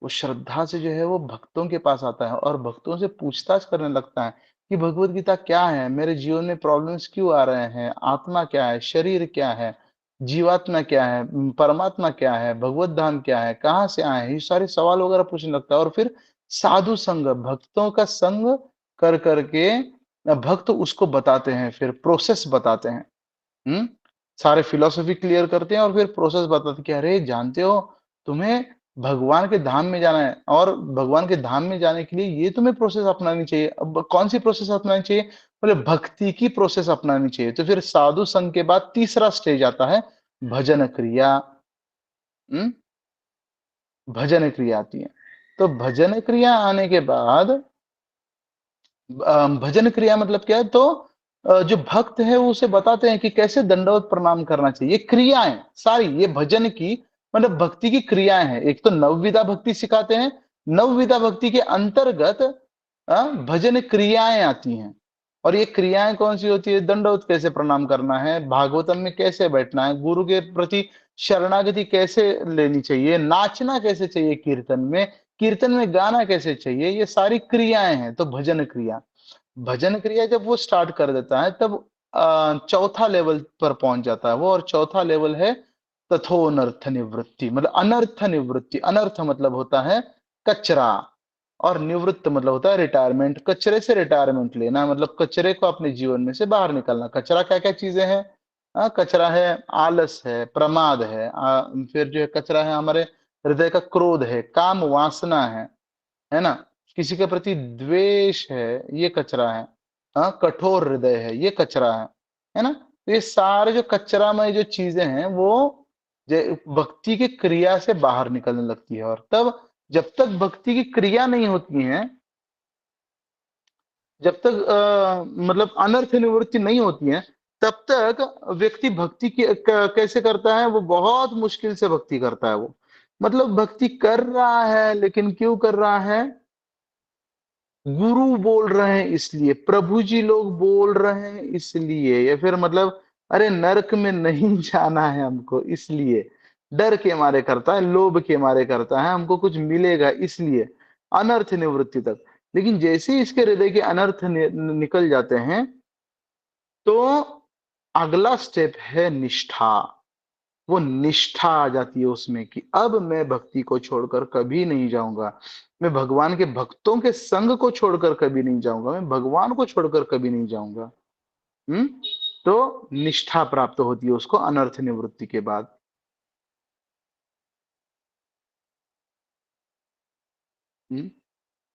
वो श्रद्धा से जो है वो भक्तों के पास आता है, और भक्तों से पूछताछ करने लगता है कि भगवत गीता क्या है, मेरे जीवन में प्रॉब्लम्स क्यों आ रहे हैं, आत्मा क्या है, शरीर क्या है, जीवात्मा क्या है, परमात्मा क्या है, भगवत धाम क्या है, कहाँ से आए हैं, ये सारे सवाल वगैरह पूछने लगता है। और फिर साधु संग, भक्तों का संग कर करके भक्त उसको बताते हैं, फिर प्रोसेस बताते हैं। हम्म सारे फिलोसफी क्लियर करते हैं, और फिर प्रोसेस बताते हैं कि अरे जानते हो, तुम्हें भगवान के धाम में जाना है, और भगवान के धाम में जाने के लिए ये तुम्हें प्रोसेस अपनानी चाहिए। अब कौन सी प्रोसेस अपनानी चाहिए, बोले भक्ति की प्रोसेस अपनानी चाहिए। तो फिर साधु संघ के बाद तीसरा स्टेज आता है, भजन क्रिया। हम्म भजन क्रिया आती है। तो भजन क्रिया आने के बाद, भजन क्रिया मतलब क्या है, तो जो भक्त है वो उसे बताते हैं कि कैसे दंडवत प्रणाम करना चाहिए। क्रियाएं सारी ये भजन की, मतलब भक्ति की क्रियाएं हैं। एक तो नवविधा भक्ति सिखाते हैं, नवविधा भक्ति के अंतर्गत भजन क्रियाएं आती हैं। और ये क्रियाएं कौन सी होती है, दंडवत कैसे प्रणाम करना है, भागवतम में कैसे बैठना है, गुरु के प्रति शरणागति कैसे लेनी चाहिए, नाचना कैसे चाहिए कीर्तन में गाना कैसे चाहिए, ये सारी क्रियाएं हैं। तो भजन क्रिया जब वो स्टार्ट कर देता है, तब चौथा लेवल पर पहुंच जाता है वो, और चौथा लेवल है तथोनर्थ निवृत्ति, मतलब अनर्थ निवृत्ति। अनर्थ मतलब होता है कचरा, और निवृत्त मतलब होता है रिटायरमेंट। कचरे से रिटायरमेंट लेना, मतलब कचरे को अपने जीवन में से बाहर निकालना। कचरा क्या क्या चीजें हैं, कचरा है आलस है, प्रमाद है, फिर जो है कचरा है हमारे हृदय का क्रोध है, काम वासना है ना, किसी के प्रति द्वेष है, ये कचरा है। कठोर हृदय है, ये कचरा है ना। तो ये सारे जो कचरामय जो चीजें हैं, वो भक्ति की क्रिया से बाहर निकलने लगती है। और तब जब तक भक्ति की क्रिया नहीं होती है, जब तक मतलब अनर्थ निवृत्ति नहीं होती है, तब तक व्यक्ति भक्ति कैसे करता है, वो बहुत मुश्किल से भक्ति करता है। वो मतलब भक्ति कर रहा है, लेकिन क्यों कर रहा है, गुरु बोल रहे हैं इसलिए, प्रभु जी लोग बोल रहे हैं इसलिए, या फिर मतलब अरे नरक में नहीं जाना है हमको इसलिए, डर के मारे करता है, लोभ के मारे करता है, हमको कुछ मिलेगा इसलिए, अनर्थ निवृत्ति तक। लेकिन जैसे ही इसके हृदय के अनर्थ निकल जाते हैं, तो अगला स्टेप है निष्ठा। वो निष्ठा आ जाती है उसमें कि अब मैं भक्ति को छोड़कर कभी नहीं जाऊंगा, मैं भगवान के भक्तों के संग को छोड़कर कभी नहीं जाऊंगा, मैं भगवान को छोड़कर कभी नहीं जाऊंगा। हम्म तो निष्ठा प्राप्त होती है उसको अनर्थ निवृत्ति के बाद।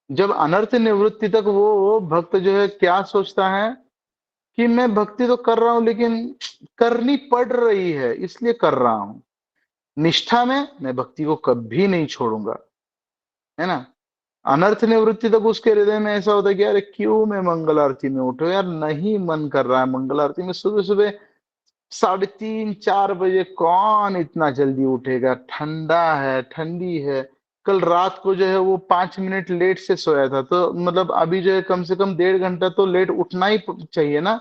जब अनर्थ निवृत्ति तक वो भक्त जो है क्या सोचता है, कि मैं भक्ति तो कर रहा हूं लेकिन करनी पड़ रही है इसलिए कर रहा हूं। निष्ठा में मैं भक्ति को कभी नहीं छोड़ूंगा, है ना। अनर्थ निवृत्ति तक उसके हृदय में ऐसा होता है कि अरे क्यों मैं मंगल आरती में उठूं यार, नहीं मन कर रहा है मंगल आरती में। सुबह सुबह 3:30-4 बजे कौन इतना जल्दी उठेगा, ठंडा है, ठंडी है। कल रात को जो है वो 5 मिनट लेट से सोया था, तो मतलब अभी जो है कम से कम 1.5 घंटा तो लेट उठना ही चाहिए ना।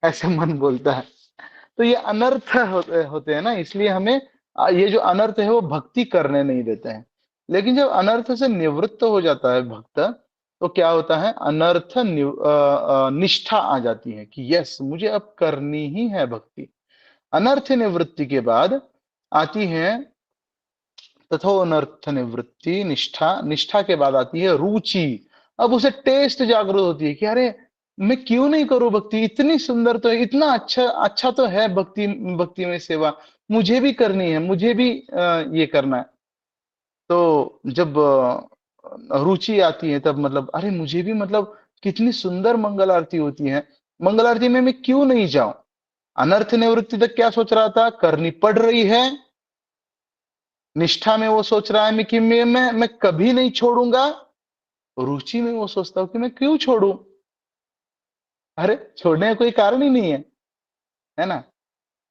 ऐसे मन बोलता है। तो ये अनर्थ होते हैं ना, इसलिए हमें ये जो अनर्थ है वो भक्ति करने नहीं देते हैं। लेकिन जब अनर्थ से निवृत्त हो जाता है भक्त, तो क्या होता है, निष्ठा आ जाती है कि यस मुझे अब करनी ही है भक्ति। अनर्थ निवृत्ति के बाद आती है तथो अनर्थ निवृत्ति निष्ठा, निष्ठा के बाद आती है रुचि। अब उसे टेस्ट जागृत होती है कि अरे मैं क्यों नहीं करूं भक्ति, इतनी सुंदर तो है, इतना अच्छा अच्छा तो है भक्ति, भक्ति में सेवा मुझे भी करनी है, मुझे भी ये करना है। तो जब रुचि आती है तब मतलब अरे मुझे भी मतलब कितनी सुंदर मंगल आरती होती है, मंगल आरती में मैं क्यों नहीं जाऊं। अनर्थ निवृत्ति तक क्या सोच रहा था, करनी पड़ रही है। निष्ठा में वो सोच रहा है कि मैं कभी नहीं छोड़ूंगा। रुचि में वो सोचता हूं कि मैं क्यों छोड़ूं, अरे छोड़ने का कोई कारण ही नहीं है ना।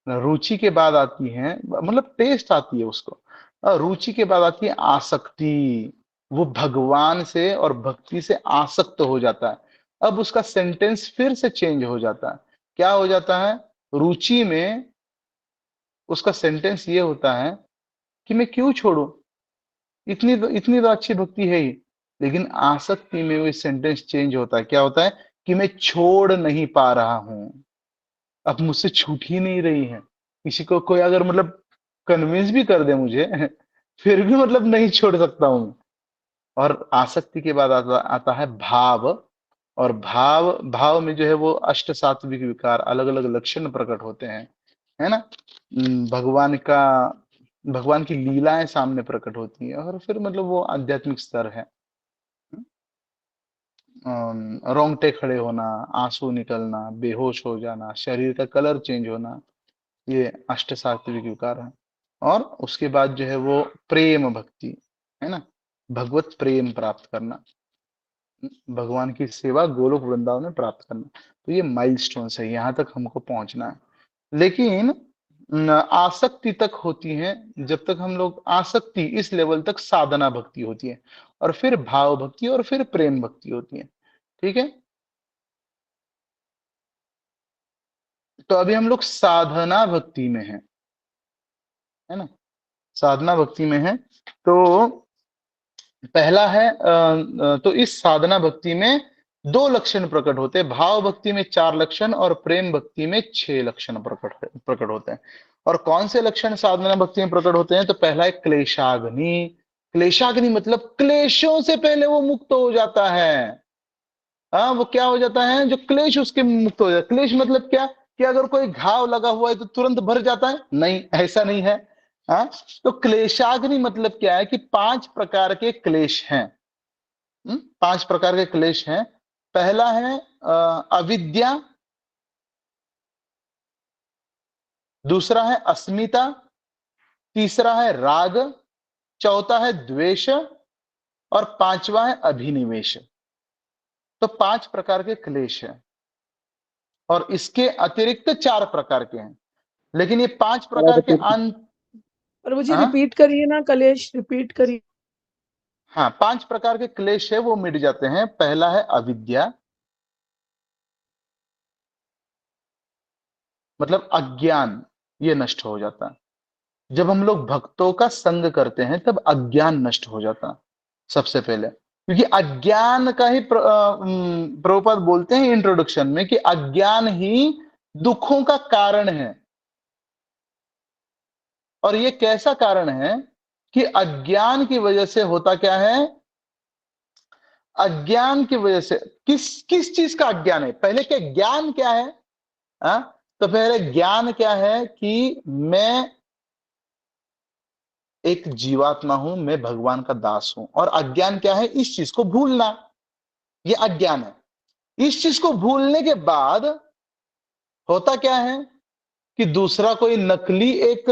रुचि के बाद आती है मतलब टेस्ट आती है उसको, और रुचि के बाद आती है आसक्ति। वो भगवान से और भक्ति से आसक्त हो जाता है। अब उसका सेंटेंस फिर से चेंज हो जाता है। क्या हो जाता है, रुचि में उसका सेंटेंस ये होता है कि मैं क्यों छोड़ूं, इतनी तो अच्छी भक्ति है ही। लेकिन आसक्ति में वो सेंटेंस चेंज होता है, क्या होता है कि मैं छोड़ नहीं पा रहा हूं, अब मुझसे छूट ही नहीं रही है। किसी को कोई अगर मतलब कन्विंस भी कर दे मुझे फिर भी मतलब नहीं छोड़ सकता हूं। और आसक्ति के बाद आता है भाव। और भाव भाव में जो है वो अष्ट सात्विक विकार, अलग अलग लक्षण प्रकट होते हैं, है ना। भगवान की लीलाएं सामने प्रकट होती है, और फिर मतलब वो आध्यात्मिक स्तर है। रोंगटे खड़े होना, आंसू निकलना, बेहोश हो जाना, शरीर का कलर चेंज होना, ये अष्ट सात्विक विकार है। और उसके बाद जो है वो प्रेम भक्ति, है ना, भगवत प्रेम प्राप्त करना, भगवान की सेवा गोलोक वृंदावन में प्राप्त करना। तो ये माइलस्टोन्स है, यहाँ तक हमको पहुंचना है। लेकिन आसक्ति तक होती है, जब तक हम लोग आसक्ति इस लेवल तक साधना भक्ति होती है, और फिर भाव भक्ति, और फिर प्रेम भक्ति होती है। ठीक है, तो अभी हम लोग साधना भक्ति में है ना, साधना भक्ति में है। तो पहला है तो इस साधना भक्ति में 2 लक्षण प्रकट होते हैं, भाव भक्ति में 4 लक्षण और प्रेम भक्ति में 6 लक्षण प्रकट होते हैं। और कौन से लक्षण साधना भक्ति में प्रकट होते हैं, तो पहला है क्लेशाग्नि। क्लेशाग्नि मतलब क्लेशों से पहले वो मुक्त हो जाता है। हाँ, वो क्या हो जाता है, जो क्लेश उसके मुक्त हो जाता है। क्लेश मतलब क्या, कि अगर कोई घाव लगा हुआ है तो तुरंत भर जाता है, नहीं, ऐसा नहीं है। हाँ, तो क्लेशाग्नि मतलब क्या है कि 5 प्रकार के क्लेश हैं। 5 प्रकार के क्लेश हैं। पहला है अविद्या, दूसरा है अस्मिता, तीसरा है राग, चौथा है द्वेष, और 5वां है अभिनिवेश। तो 5 प्रकार के क्लेश हैं, और इसके अतिरिक्त 4 प्रकार के हैं। लेकिन ये 5 प्रकार के प्रभु जी हाँ? रिपीट करिए ना, कलेश रिपीट करिए। हाँ, 5 प्रकार के क्लेश है वो मिट जाते हैं। पहला है अविद्या, मतलब अज्ञान, ये नष्ट हो जाता है। जब हम लोग भक्तों का संग करते हैं तब अज्ञान नष्ट हो जाता सबसे पहले, क्योंकि अज्ञान का ही प्रभुपाद बोलते हैं इंट्रोडक्शन में कि अज्ञान ही दुखों का कारण है। और ये कैसा कारण है कि अज्ञान की वजह से होता क्या है, अज्ञान की वजह से किस किस चीज का अज्ञान है, पहले क्या ज्ञान क्या है। तो पहले ज्ञान क्या है कि मैं एक जीवात्मा हूं, मैं भगवान का दास हूं। और अज्ञान क्या है, इस चीज को भूलना, ये अज्ञान है। इस चीज को भूलने के बाद होता क्या है कि दूसरा कोई नकली एक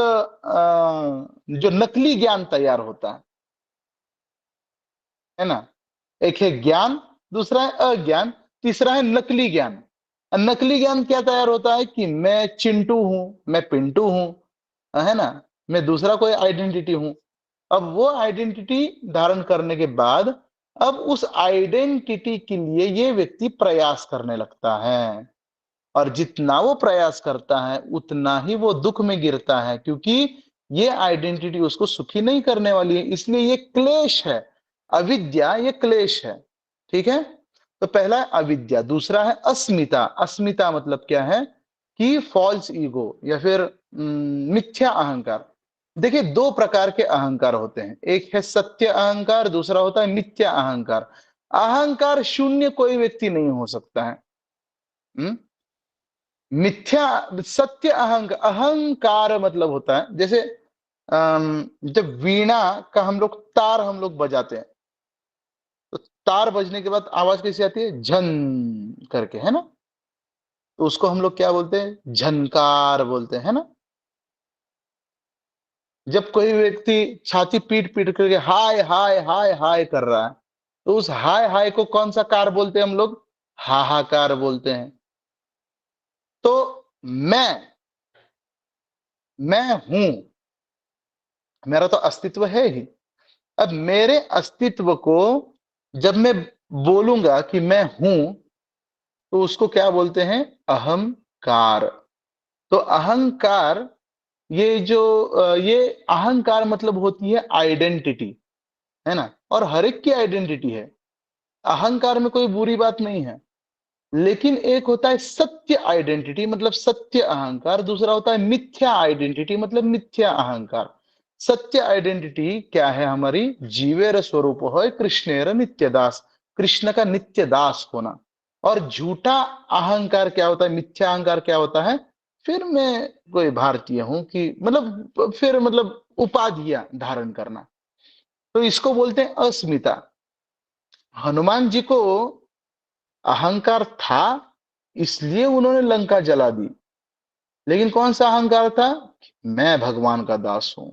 जो नकली ज्ञान तैयार होता है ना। एक है ज्ञान, दूसरा है अज्ञान, तीसरा है नकली ज्ञान। नकली ज्ञान क्या तैयार होता है कि मैं चिंटू हूं, मैं पिंटू हूं, है ना, मैं दूसरा कोई आइडेंटिटी हूं। अब वो आइडेंटिटी धारण करने के बाद अब उस आइडेंटिटी के लिए ये व्यक्ति प्रयास करने लगता है, और जितना वो प्रयास करता है उतना ही वो दुख में गिरता है, क्योंकि ये आइडेंटिटी उसको सुखी नहीं करने वाली है। इसलिए ये क्लेश है, अविद्या ये क्लेश है। ठीक है, तो पहला है अविद्या, दूसरा है अस्मिता। अस्मिता मतलब क्या है कि फॉल्स ईगो या फिर मिथ्या अहंकार। देखिए, दो प्रकार के अहंकार होते हैं, एक है सत्य अहंकार, दूसरा होता है मिथ्या अहंकार। अहंकार शून्य कोई व्यक्ति नहीं हो सकता है। मिथ्या सत्य अहंकार मतलब होता है जैसे जब वीणा का हम लोग बजाते हैं तो तार बजने के बाद आवाज कैसी आती है, झन करके, है ना। तो उसको हम लोग क्या बोलते हैं, झनकार बोलते हैं, है ना। जब कोई व्यक्ति छाती पीट पीट करके हाय हाय हाय हाय कर रहा है तो उस हाय हाय को कौन सा कार बोलते हैं हम लोग, हाहाकार बोलते हैं। तो मैं हूं, मेरा तो अस्तित्व है ही। अब मेरे अस्तित्व को जब मैं बोलूंगा कि मैं हूं तो उसको क्या बोलते हैं, अहंकार। तो अहंकार, ये अहंकार मतलब होती है आइडेंटिटी, है ना। और हर एक की आइडेंटिटी है, अहंकार में कोई बुरी बात नहीं है। लेकिन एक होता है सत्य आइडेंटिटी मतलब सत्य अहंकार, दूसरा होता है मिथ्या आइडेंटिटी मतलब मिथ्या अहंकार। सत्य आइडेंटिटी क्या है हमारी, जीवेर स्वरूप हो कृष्णेर नित्य दास, कृष्ण का नित्य दास होना। और झूठा अहंकार क्या होता है, मिथ्या अहंकार क्या होता है, फिर मैं कोई भारतीय हूं कि मतलब फिर मतलब उपाधियां धारण करना। तो इसको बोलते हैं अस्मिता। हनुमान जी को अहंकार था इसलिए उन्होंने लंका जला दी, लेकिन कौन सा अहंकार था, मैं भगवान का दास हूं।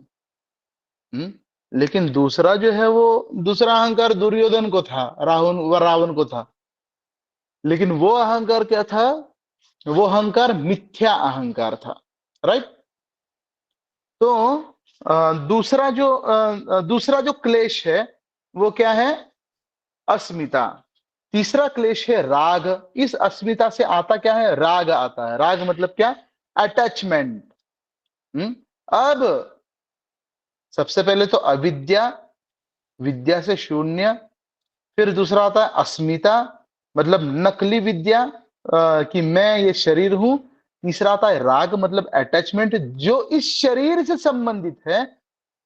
लेकिन दूसरा जो है वो दूसरा अहंकार दुर्योधन को था, रावण को था। लेकिन वो अहंकार क्या था, वो अहंकार मिथ्या अहंकार था, राइट। तो दूसरा जो क्लेश है वो क्या है, अस्मिता। तीसरा क्लेश है राग। इस अस्मिता से आता क्या है, राग आता है। राग मतलब क्या, अटैचमेंट। अब सबसे पहले तो अविद्या, विद्या से शून्य, फिर दूसरा आता है अस्मिता मतलब नकली विद्या, कि मैं ये शरीर हूं। तीसरा आता है राग मतलब अटैचमेंट, जो इस शरीर से संबंधित है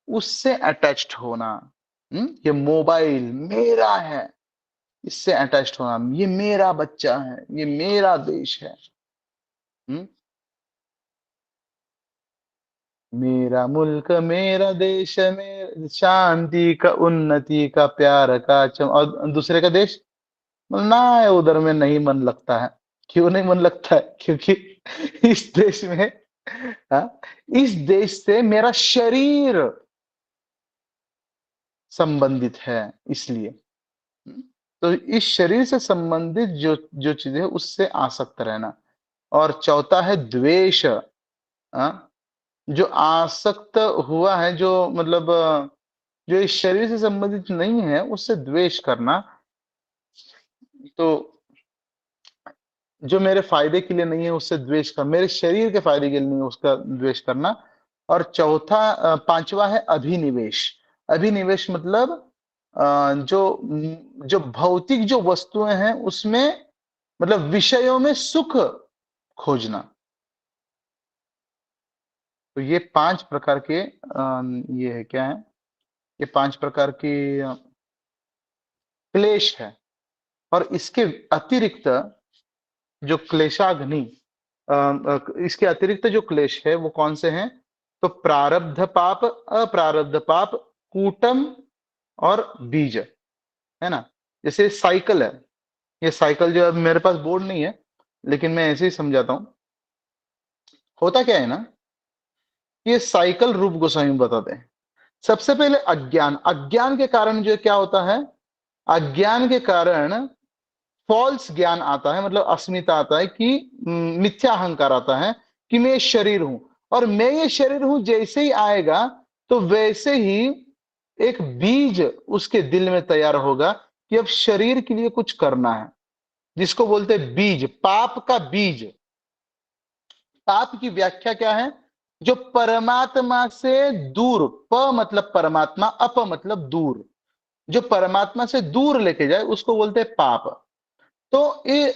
उससे अटैच्ड होना। ये मोबाइल मेरा है, इससे अटैच्ड होना, ये मेरा बच्चा है, ये मेरा देश है। मेरा मुल्क मेरा देश, मेरा शांति का, उन्नति का, प्यार का और दूसरे का देश ना है, उधर में नहीं मन लगता है। क्यों नहीं मन लगता है, क्योंकि इस देश में इस देश से मेरा शरीर संबंधित है, इसलिए। तो इस शरीर से संबंधित जो चीजें है उससे आसक्त रहना। और चौथा है द्वेष। जो आसक्त हुआ है, जो मतलब जो इस शरीर से संबंधित नहीं है उससे द्वेष करना। तो जो मेरे फायदे के लिए नहीं है उससे द्वेष करना, मेरे शरीर के फायदे के लिए नहीं है उसका द्वेष करना। और चौथा पांचवा है अभिनिवेश। अभिनिवेश मतलब जो भौतिक जो वस्तुएं हैं उसमें मतलब विषयों में सुख खोजना। तो ये 5 प्रकार के ये है क्या है, ये 5 प्रकार की क्लेश है। और इसके अतिरिक्त जो क्लेशाग्नि, इसके अतिरिक्त जो क्लेश है वो कौन से हैं, तो प्रारब्ध पाप, अप्रारब्ध पाप, कूटम और बीज, है ना। जैसे साइकिल है, ये साइकिल जो है, मेरे पास बोर्ड नहीं है लेकिन मैं ऐसे ही समझाता हूं। होता क्या है ना, ये साइकिल रूप गोस्वामी बताते हैं। सबसे पहले अज्ञान, अज्ञान के कारण जो क्या होता है, अज्ञान के कारण फॉल्स ज्ञान आता है, मतलब अस्मिता आता है कि मिथ्या अहंकार आता है कि मैं शरीर हूं, और मैं ये शरीर हूं जैसे ही आएगा तो वैसे ही एक बीज उसके दिल में तैयार होगा कि अब शरीर के लिए कुछ करना है, जिसको बोलते हैं बीज, पाप का बीज। पाप की व्याख्या क्या है, जो परमात्मा से दूर, प मतलब परमात्मा, अप मतलब दूर, जो परमात्मा से दूर लेके जाए उसको बोलते हैं पाप। तो ये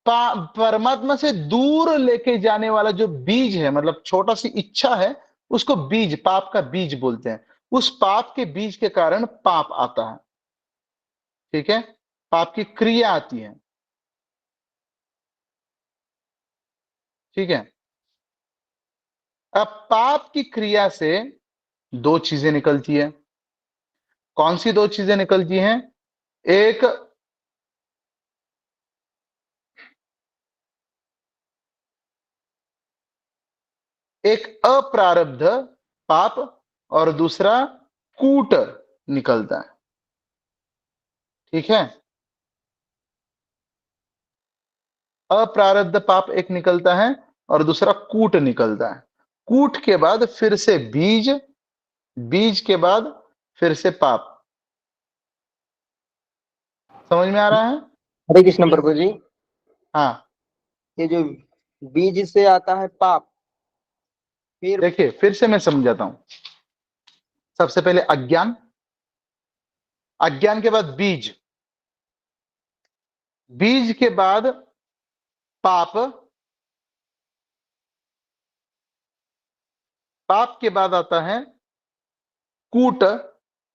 परमात्मा से दूर लेके जाने वाला जो बीज है, मतलब छोटा सी इच्छा है, उसको बीज, पाप का बीज बोलते हैं। उस पाप के बीज के कारण पाप आता है, ठीक है, पाप की क्रिया आती है, ठीक है। अब पाप की क्रिया से दो चीजें निकलती है। कौन सी दो चीजें निकलती हैं? एक एक अप्रारब्ध पाप और दूसरा कूट निकलता है, ठीक है। अप्रारब्ध पाप एक निकलता है और दूसरा कूट निकलता है। कूट के बाद फिर से बीज, बीज के बाद फिर से पाप। समझ में आ रहा है? हरे कृष्ण प्रभु जी। हाँ, ये जो बीज से आता है पाप, फिर देखिए फिर से मैं समझाता हूं। सबसे पहले अज्ञान, अज्ञान के बाद बीज, बीज के बाद पाप, पाप के बाद आता है कूट,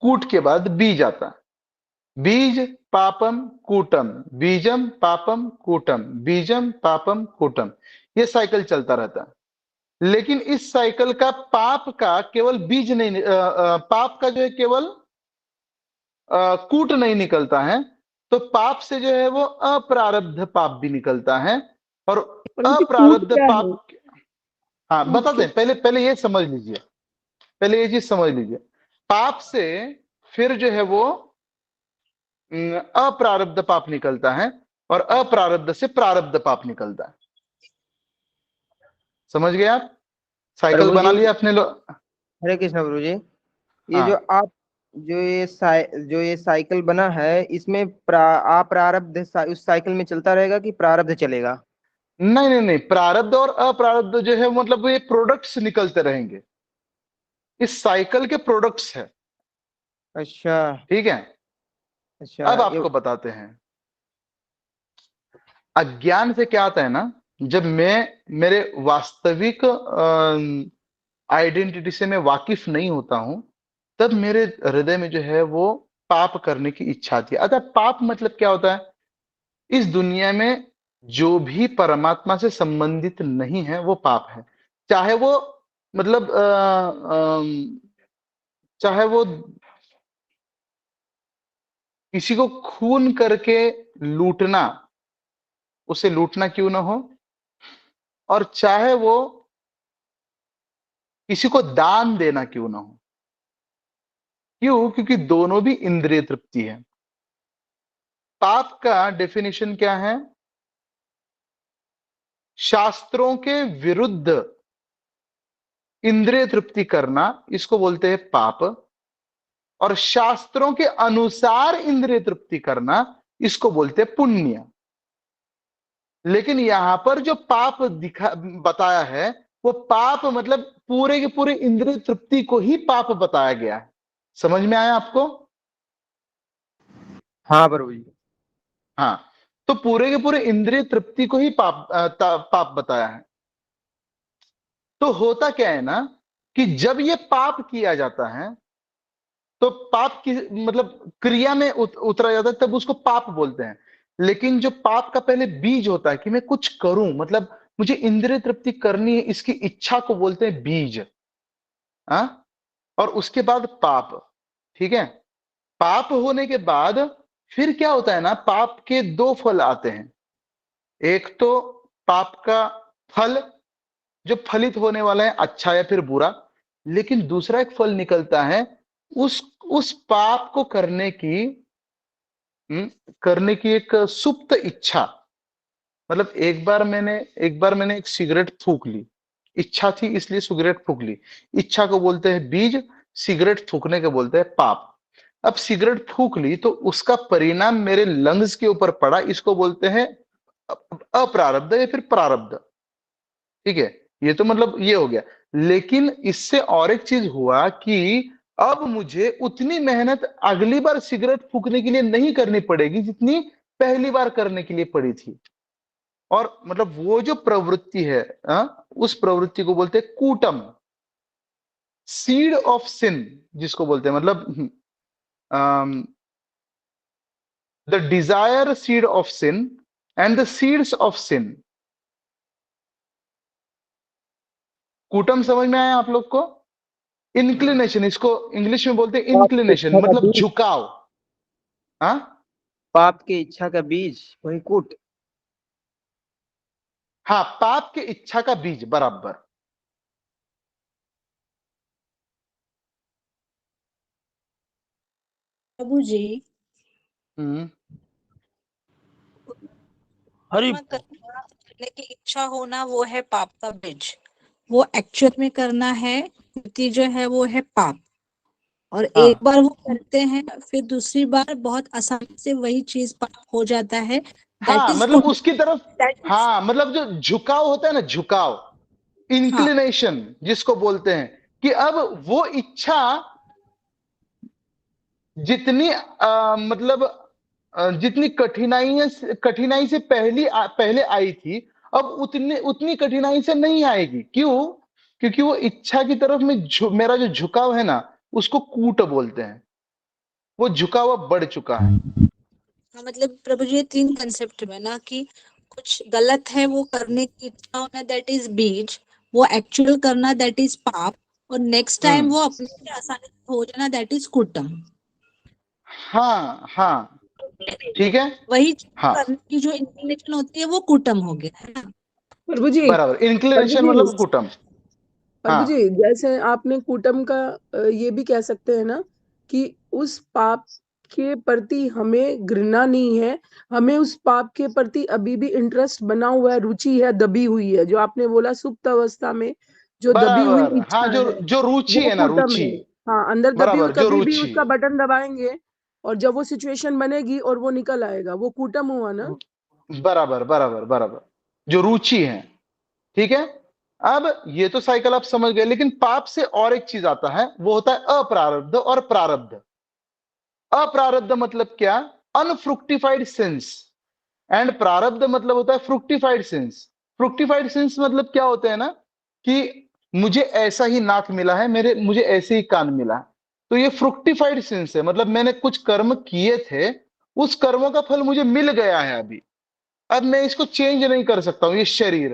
कूट के बाद बीज आता है। बीज पापम कूटम, बीजम पापम कूटम, बीजम पापम कूटम, ये साइकिल चलता रहता है। लेकिन इस साइकिल का पाप का केवल बीज नहीं, पाप का जो है केवल कूट नहीं निकलता है, तो पाप से जो है वो अप्रारब्ध पाप भी निकलता है। और परंतु कूट अप्रारब्ध क्या है? पाप, हाँ कूट बता क्या? दें, पहले पहले ये समझ लीजिए, पहले ये चीज समझ लीजिए। पाप से फिर जो है वो अप्रारब्ध पाप निकलता है, और अप्रारब्ध से प्रारब्ध पाप निकलता है। समझ गए आप? साइकिल प्रभु बना जी, लिया अपने लोग। हरे कृष्ण प्रभु जी। ये जो हाँ, आप जो ये साइकिल बना है, इसमें अप्रारब्ध उस साइकिल में चलता रहेगा कि प्रारब्ध चलेगा? नहीं नहीं नहीं, प्रारब्ध और अप्रारब्ध जो है मतलब ये प्रोडक्ट्स निकलते रहेंगे, इस साइकिल के प्रोडक्ट्स है, अच्छा ठीक है। अच्छा। अब ये आपको बताते हैं, अज्ञान से क्या आता है ना, जब मैं मेरे वास्तविक आइडेंटिटी से मैं वाकिफ नहीं होता हूं, तब मेरे हृदय में जो है वो पाप करने की इच्छा आती है। अतः पाप मतलब क्या होता है, इस दुनिया में जो भी परमात्मा से संबंधित नहीं है वो पाप है। चाहे वो मतलब चाहे वो किसी को खून करके लूटना, उसे लूटना क्यों ना हो, और चाहे वो किसी को दान देना क्यों ना हो। क्यों? क्योंकि दोनों भी इंद्रिय तृप्ति है। पाप का डेफिनेशन क्या है? शास्त्रों के विरुद्ध इंद्रिय तृप्ति करना, इसको बोलते हैं पाप। और शास्त्रों के अनुसार इंद्रिय तृप्ति करना, इसको बोलते हैं पुण्य। लेकिन यहां पर जो पाप दिखा बताया है, वो पाप मतलब पूरे के पूरे इंद्रिय तृप्ति को ही पाप बताया गया है। समझ में आया आपको? हाँ प्रभु जी। हाँ, तो पूरे के पूरे इंद्रिय तृप्ति को ही पाप बताया है। तो होता क्या है ना, कि जब ये पाप किया जाता है, तो पाप की मतलब क्रिया में उतरा जाता है, तब उसको पाप बोलते हैं। लेकिन जो पाप का पहले बीज होता है कि मैं कुछ करूं, मतलब मुझे इंद्रिय तृप्ति करनी है, इसकी इच्छा को बोलते हैं बीज। हाँ, और उसके बाद पाप, ठीक है। पाप होने के बाद फिर क्या होता है ना, पाप के दो फल आते हैं। एक तो पाप का फल जो फलित होने वाला है, अच्छा या फिर बुरा। लेकिन दूसरा एक फल निकलता है उस पाप को करने की एक सुप्त इच्छा। मतलब एक बार मैंने एक सिगरेट फूंक ली, इच्छा थी इसलिए सिगरेट फूंक ली। इच्छा को बोलते हैं बीज, सिगरेट फूंकने को बोलते हैं पाप। अब सिगरेट फूंक ली तो उसका परिणाम मेरे लंग्स के ऊपर पड़ा, इसको बोलते हैं अप्रारब्ध या फिर प्रारब्ध। ठीक है, ये तो मतलब ये हो गया। लेकिन इससे और एक चीज हुआ कि अब मुझे उतनी मेहनत अगली बार सिगरेट फूंकने के लिए नहीं करनी पड़ेगी जितनी पहली बार करने के लिए पड़ी थी। और मतलब वो जो प्रवृत्ति है, उस प्रवृत्ति को बोलते हैं कूटम, सीड ऑफ सिन जिसको बोलते हैं। मतलब the desire seed of sin and the seeds of sin. कूटम समझ में आया आप लोग को? इंक्लिनेशन, इसको इंग्लिश में बोलते हैं पाप की इंक्लिनेशन, इच्छा का मतलब बीज, झुकाव। हाँ, पाप की इच्छा का बीज वही कूट। हाँ, पाप की इच्छा का बीज, बराबर। प्रभु जी, हम्म हरि करने की इच्छा होना वो है पाप का बीज। वो एक्चुअल में करना है, कृति जो है वो है पाप। और हाँ एक बार वो करते हैं फिर दूसरी बार बहुत आसानी से वही चीज पाप हो जाता है। दैट हाँ, इज मतलब उसकी तरफ, दैट इज हाँ, मतलब जो झुकाव होता है ना, झुकाव, हाँ इंक्लिनेशन जिसको बोलते हैं, कि अब वो इच्छा जितनी मतलब जितनी कठिनाई से पहले आई थी, अब उतनी कठिनाई से नहीं आएगी। क्यों? क्योंकि वो इच्छा की तरफ में मेरा जो झुकाव है ना, उसको कूट बोलते हैं। वो झुकाव अब बढ़ चुका है। हाँ, मतलब प्रभु जी, ये तीन कंसेप्ट में ना कि कुछ गलत है वो करने की इच्छा होना दैट इज बीज, वो एक्चुअल करना दैट इज पाप, और नेक्स्ट टाइम हम्म वो अपने से आसानी से हो जाना दैट इज कुटम। हाँ हाँ, ठीक है, वही चीज हाँ, करने की जो इंक्लिनेशन होती है वो कुटम हो गया है ना। प्रभु जी, बराबर, प्रभु इंक्लिनेशन मतलब जी, कुटम। प्रभु हाँ जी, जैसे आपने कूटम का ये भी कह सकते हैं ना कि उस पाप के प्रति हमें घृणा नहीं है, हमें उस पाप के प्रति अभी भी इंटरेस्ट बना हुआ है, रुचि है, दबी हुई है। जो आपने बोला सुप्त अवस्था में जो दबी हुई बराबर, हाँ, इच्छा जो है जो रुचि वो है ना, कूटम रुचि, है। हाँ, अंदर दबी हुई, बराबर, जो कभी भी रुचि, उसका बटन दबाएंगे और जब वो सिचुएशन बनेगी और वो निकल आएगा, वो कूटम हुआ ना। बराबर बराबर बराबर, जो रुचि है। ठीक है, अब ये तो साइकिल आप समझ गए। लेकिन पाप से और एक चीज आता है, वो होता है अप्रारब्ध और प्रारब्ध। अप्रारब्ध मतलब क्या? अनफ्रुक्टिफाइड सिंस। एंड प्रारब्ध मतलब होता है फ्रुक्टिफाइड सिंस। फ्रुक्टिफाइड सिंस मतलब क्या होते हैं ना, कि मुझे ऐसा ही नाक मिला है, मुझे ऐसे ही कान मिला है, तो ये फ्रुक्टिफाइड सिंस है। मतलब मैंने कुछ कर्म किए थे, उस कर्मों का फल मुझे मिल गया है अभी, अब मैं इसको चेंज नहीं कर सकता हूं। ये शरीर,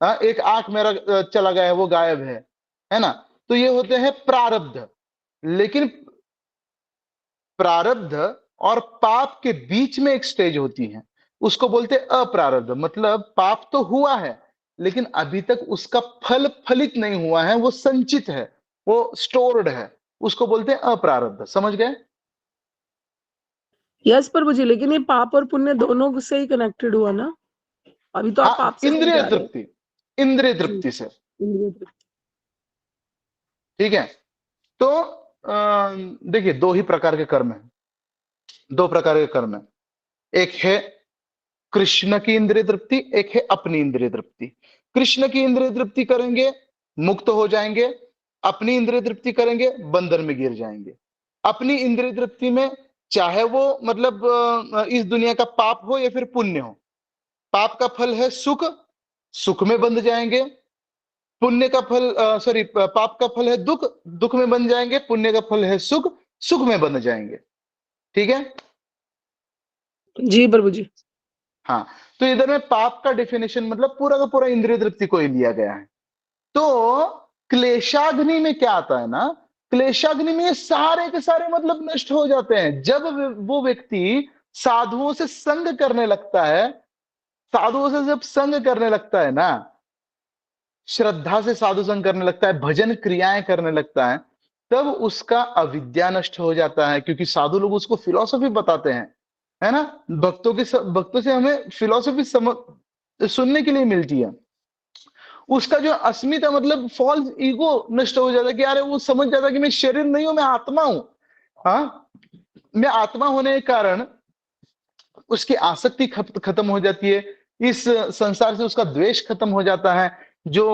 एक आंख मेरा चला गया है, वो गायब है ना। तो ये होते हैं प्रारब्ध। लेकिन प्रारब्ध और पाप के बीच में एक स्टेज होती है, उसको बोलते हैं अप्रारब्ध। मतलब पाप तो हुआ है लेकिन अभी तक उसका फल फलित नहीं हुआ है, वो संचित है, वो स्टोर्ड है, उसको बोलते हैं अप्रारब्ध। समझ गए? यस प्रभु जी, लेकिन ये पाप और पुण्य दोनों से ही कनेक्टेड हुआ ना। अभी तो आप हाँ, पाप से इंद्रिय समझा रहे हैं। तृप्ति, इंद्रिय जी, तृप्ति से। इंद्रिय तृप्ति। ठीक है, तो देखिए, दो ही प्रकार के कर्म हैं, दो प्रकार के कर्म है। एक है कृष्ण की इंद्रिय तृप्ति, एक है अपनी इंद्रिय तृप्ति। कृष्ण की इंद्रिय तृप्ति करेंगे मुक्त हो जाएंगे, अपनी इंद्रिय तृप्ति करेंगे बंधन में गिर जाएंगे। अपनी इंद्रिय तृप्ति में चाहे वो मतलब इस दुनिया का पाप हो या फिर पुण्य हो, पाप का फल है सुख, सुख में बंध जाएंगे। पुण्य का फल सॉरी पाप का फल है दुख, दुख में बंध जाएंगे। पुण्य का फल है सुख, सुख में बंध जाएंगे। ठीक है, जी प्रभु जी। हाँ। तो इधर में पाप का डेफिनेशन मतलब पूरा का पूरा इंद्रिय तृप्ति को ही लिया गया है। तो क्लेशाग्नि में क्या आता है ना, क्लेशाग्नि में ये सारे के सारे मतलब नष्ट हो जाते हैं जब वो व्यक्ति साधुओं से संग करने लगता है, साधुओं से जब संग करने लगता है ना, श्रद्धा से साधु संग करने लगता है, भजन क्रियाएं करने लगता है, तब उसका अविद्या नष्ट हो जाता है, क्योंकि साधु लोग उसको फिलॉसफी बताते हैं, है ना। भक्तों से हमें फिलॉसफी सुनने के लिए मिलती है। उसका जो अस्मिता मतलब फॉल्स ईगो नष्ट हो जाता है कि अरे वो समझ जाता है कि मैं शरीर नहीं हूं, मैं आत्मा हूं। हाँ, मैं आत्मा होने के कारण उसकी आसक्ति खत्म हो जाती है, इस संसार से उसका द्वेष खत्म हो जाता है, जो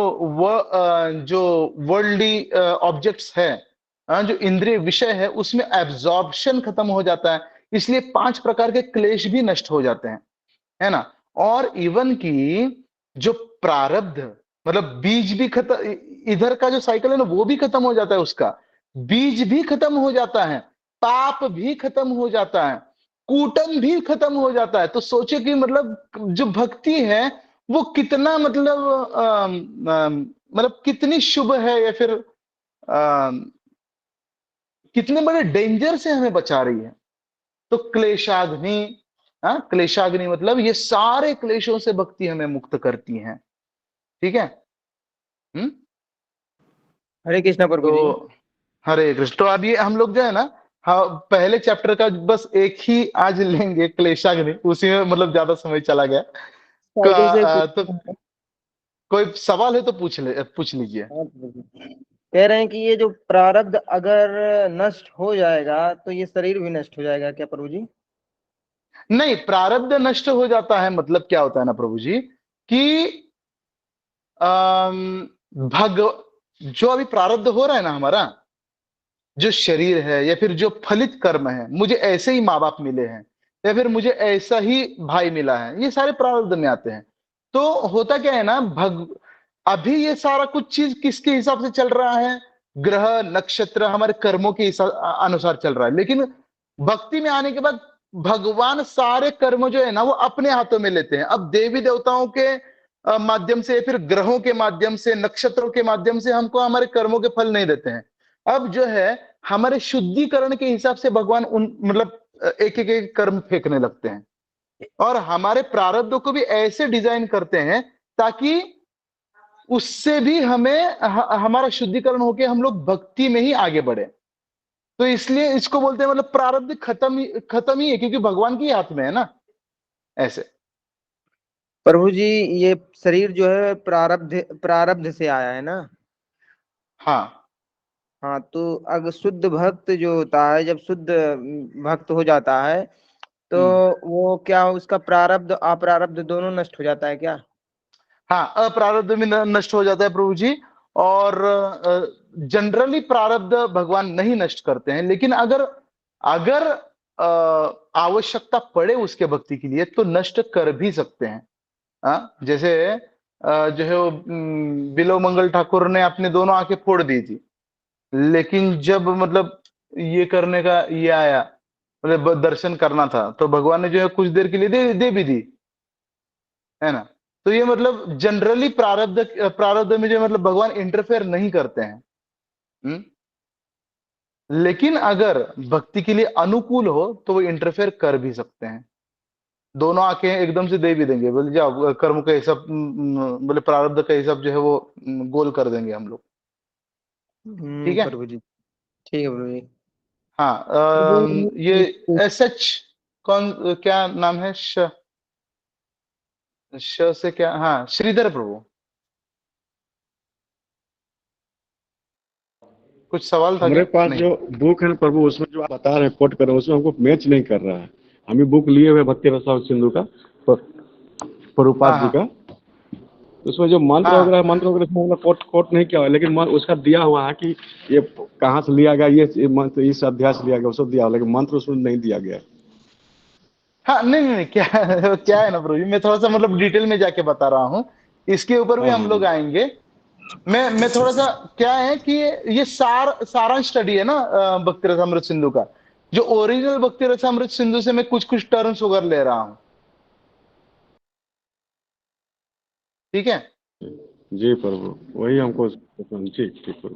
वर्ल्डली ऑब्जेक्ट्स है, जो इंद्रिय विषय है, उसमें एब्जॉर्प्शन खत्म हो जाता है। इसलिए 5 प्रकार के क्लेश भी नष्ट हो जाते हैं, है ना। और इवन की जो प्रारब्ध मतलब बीज भी खत्म, इधर का जो साइकिल है ना वो भी खत्म हो जाता है, उसका बीज भी खत्म हो जाता है, पाप भी खत्म हो जाता है, कूटन भी खत्म हो जाता है। तो सोचे कि मतलब जो भक्ति है वो कितना मतलब कितनी शुभ है, या फिर कितने बड़े डेंजर से हमें बचा रही है। तो क्लेशाग्नि, हाँ, क्लेशाग्नि मतलब ये सारे क्लेशों से भक्ति हमें मुक्त करती है। ठीक है। हरे कृष्णा प्रभु जी। तो हरे कृष्ण। तो अब ये हम लोग जो है ना, हाँ, पहले चैप्टर का बस एक ही आज लेंगे, क्लेशाग्नि, उसी में मतलब ज्यादा समय चला गया। साइकिल से तो कोई सवाल है तो पूछ लीजिए। कह रहे हैं कि ये जो प्रारब्ध अगर नष्ट हो जाएगा तो ये शरीर भी नष्ट हो जाएगा क्या प्रभु जी? नहीं, प्रारब्ध नष्ट हो जाता है मतलब क्या होता है ना प्रभु जी, कि जो अभी प्रारब्ध हो रहा है ना हमारा, जो शरीर है या फिर जो फलित कर्म है, मुझे ऐसे ही माँ बाप मिले हैं या फिर मुझे ऐसा ही भाई मिला है, ये सारे प्रारब्ध में आते हैं। तो होता क्या है ना, अभी ये सारा कुछ चीज किसके हिसाब से चल रहा है? ग्रह नक्षत्र हमारे कर्मों के अनुसार चल रहा है। लेकिन भक्ति में आने के बाद भगवान सारे कर्म जो है ना वो अपने हाथों में लेते हैं। अब देवी देवताओं के माध्यम से, फिर ग्रहों के माध्यम से, नक्षत्रों के माध्यम से हमको हमारे कर्मों के फल नहीं देते हैं। अब जो है हमारे शुद्धिकरण के हिसाब से भगवान उन मतलब एक एक कर्म फेंकने लगते हैं, और हमारे प्रारब्धों को भी ऐसे डिजाइन करते हैं ताकि उससे भी हमें हमारा शुद्धिकरण होके हम लोग भक्ति में ही आगे बढ़े। तो इसलिए इसको बोलते हैं मतलब प्रारब्ध खत्म ही है, क्योंकि भगवान के हाथ में है ना। ऐसे प्रभु जी ये शरीर जो है प्रारब्ध से आया है ना? हाँ हाँ, तो अगर शुद्ध भक्त जो होता है, जब शुद्ध भक्त हो जाता है तो वो क्या उसका प्रारब्ध अप्रारब्ध दोनों नष्ट हो जाता है क्या? हाँ, अप्रारब्ध भी नष्ट हो जाता है प्रभु जी। और जनरली प्रारब्ध भगवान नहीं नष्ट करते हैं, लेकिन अगर अगर आवश्यकता पड़े उसके भक्ति के लिए तो नष्ट कर भी सकते हैं। जैसे जो है वो बिलो मंगल ठाकुर ने अपने दोनों आंखें फोड़ दी थी, लेकिन जब मतलब ये करने का ये आया, मतलब दर्शन करना था, तो भगवान ने जो है कुछ देर के लिए दे भी दी, है ना। तो ये मतलब जनरली प्रारब्ध में जो मतलब भगवान इंटरफेयर नहीं करते हैं। लेकिन अगर भक्ति के लिए अनुकूल हो तो वो इंटरफेयर कर भी सकते हैं। दोनों आंखें एकदम से दे भी देंगे, बोले जाओ कर्म का हिसाब, बोले प्रारब्ध का हिसाब जो है वो गोल कर देंगे हम लोग। ठीक है प्रभु जी, ठीक है प्रभु जी। हाँ, ये एसएच कौन, क्या नाम है? श से क्या? हाँ, श्रीधर प्रभु, कुछ सवाल था हमारे क्या? पास नहीं। जो बुक है प्रभु, उसमें जो आप बता रहे हैं, कोट कर रहे हैं, उसमें हमको मैच नहीं कर रहा है। हम ये बुक लिए हुए भक्ति रसायन सिंधु का, प्रभुपाद जी का, उसमें जो मंत्र वगैरह उसमें कोट नहीं किया हुआ है, लेकिन उसका दिया हुआ है कि ये कहाँ से लिया गया, ये मंत्र इस अध्याय से लिया गया, उसको दिया हुआ, लेकिन मंत्र उसमें नहीं दिया गया। हाँ, नहीं, क्या क्या है ना प्रभु जी, मैं थोड़ा सा मतलब डिटेल में जाके बता रहा हूँ, इसके ऊपर भी हम लोग आएंगे। मैं थोड़ा सा, क्या है कि ये सारांश स्टडी है ना भक्ति रसामृत सिंधु का। जो ओरिजिनल भक्ति रसामृत सिंधु से मैं कुछ टर्म्स वगैरह ले रहा हूँ। ठीक है जी प्रभु, वही हमको ठीक प्रभु।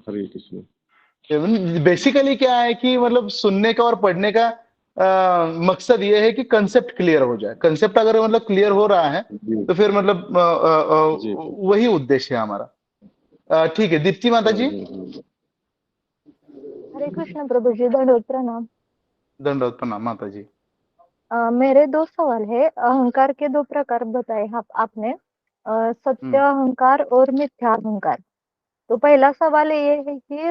हरे कृष्ण। बेसिकली क्या है कि मतलब सुनने का और पढ़ने का मकसद ये है कि कंसेप्ट क्लियर हो जाए। कंसेप्ट अगर मतलब क्लियर हो रहा है जी तो फिर मतलब जी वही उद्देश्य है हमारा। ठीक है, दीप्ति माता जी। हरे कृष्ण प्रभु जी, दंडवत प्रणाम। दंडवत प्रणाम माता जी। मेरे दो सवाल है। अहंकार के दो प्रकार बताए आपने, सत्य अहंकार और मिथ्या अहंकार। तो पहला सवाल ये है कि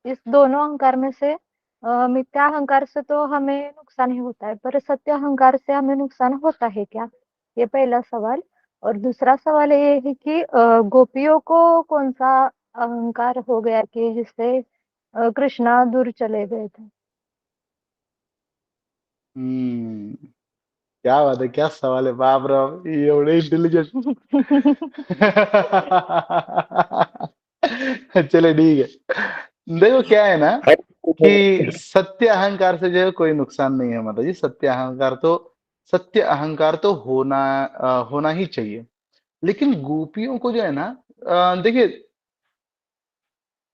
इस दोनों अहंकार में से मिथ्या अहंकार से तो हमें नुकसान ही होता है, पर सत्य अहंकार से हमें नुकसान होता है क्या? ये पहला सवाल। और दूसरा सवाल ये है कि गोपियों को कौन सा अहंकार हो गया कि जिससे कृष्णा दूर चले गए थे? क्या बात है, क्या सवाल है, बाप रे बाप, ये बड़े इंटेलिजेंट। चले ठीक है। देखो क्या है ना कि सत्य अहंकार से जो है कोई नुकसान नहीं है माता जी। सत्य अहंकार तो होना ही चाहिए। लेकिन गोपियों को जो है ना, देखिए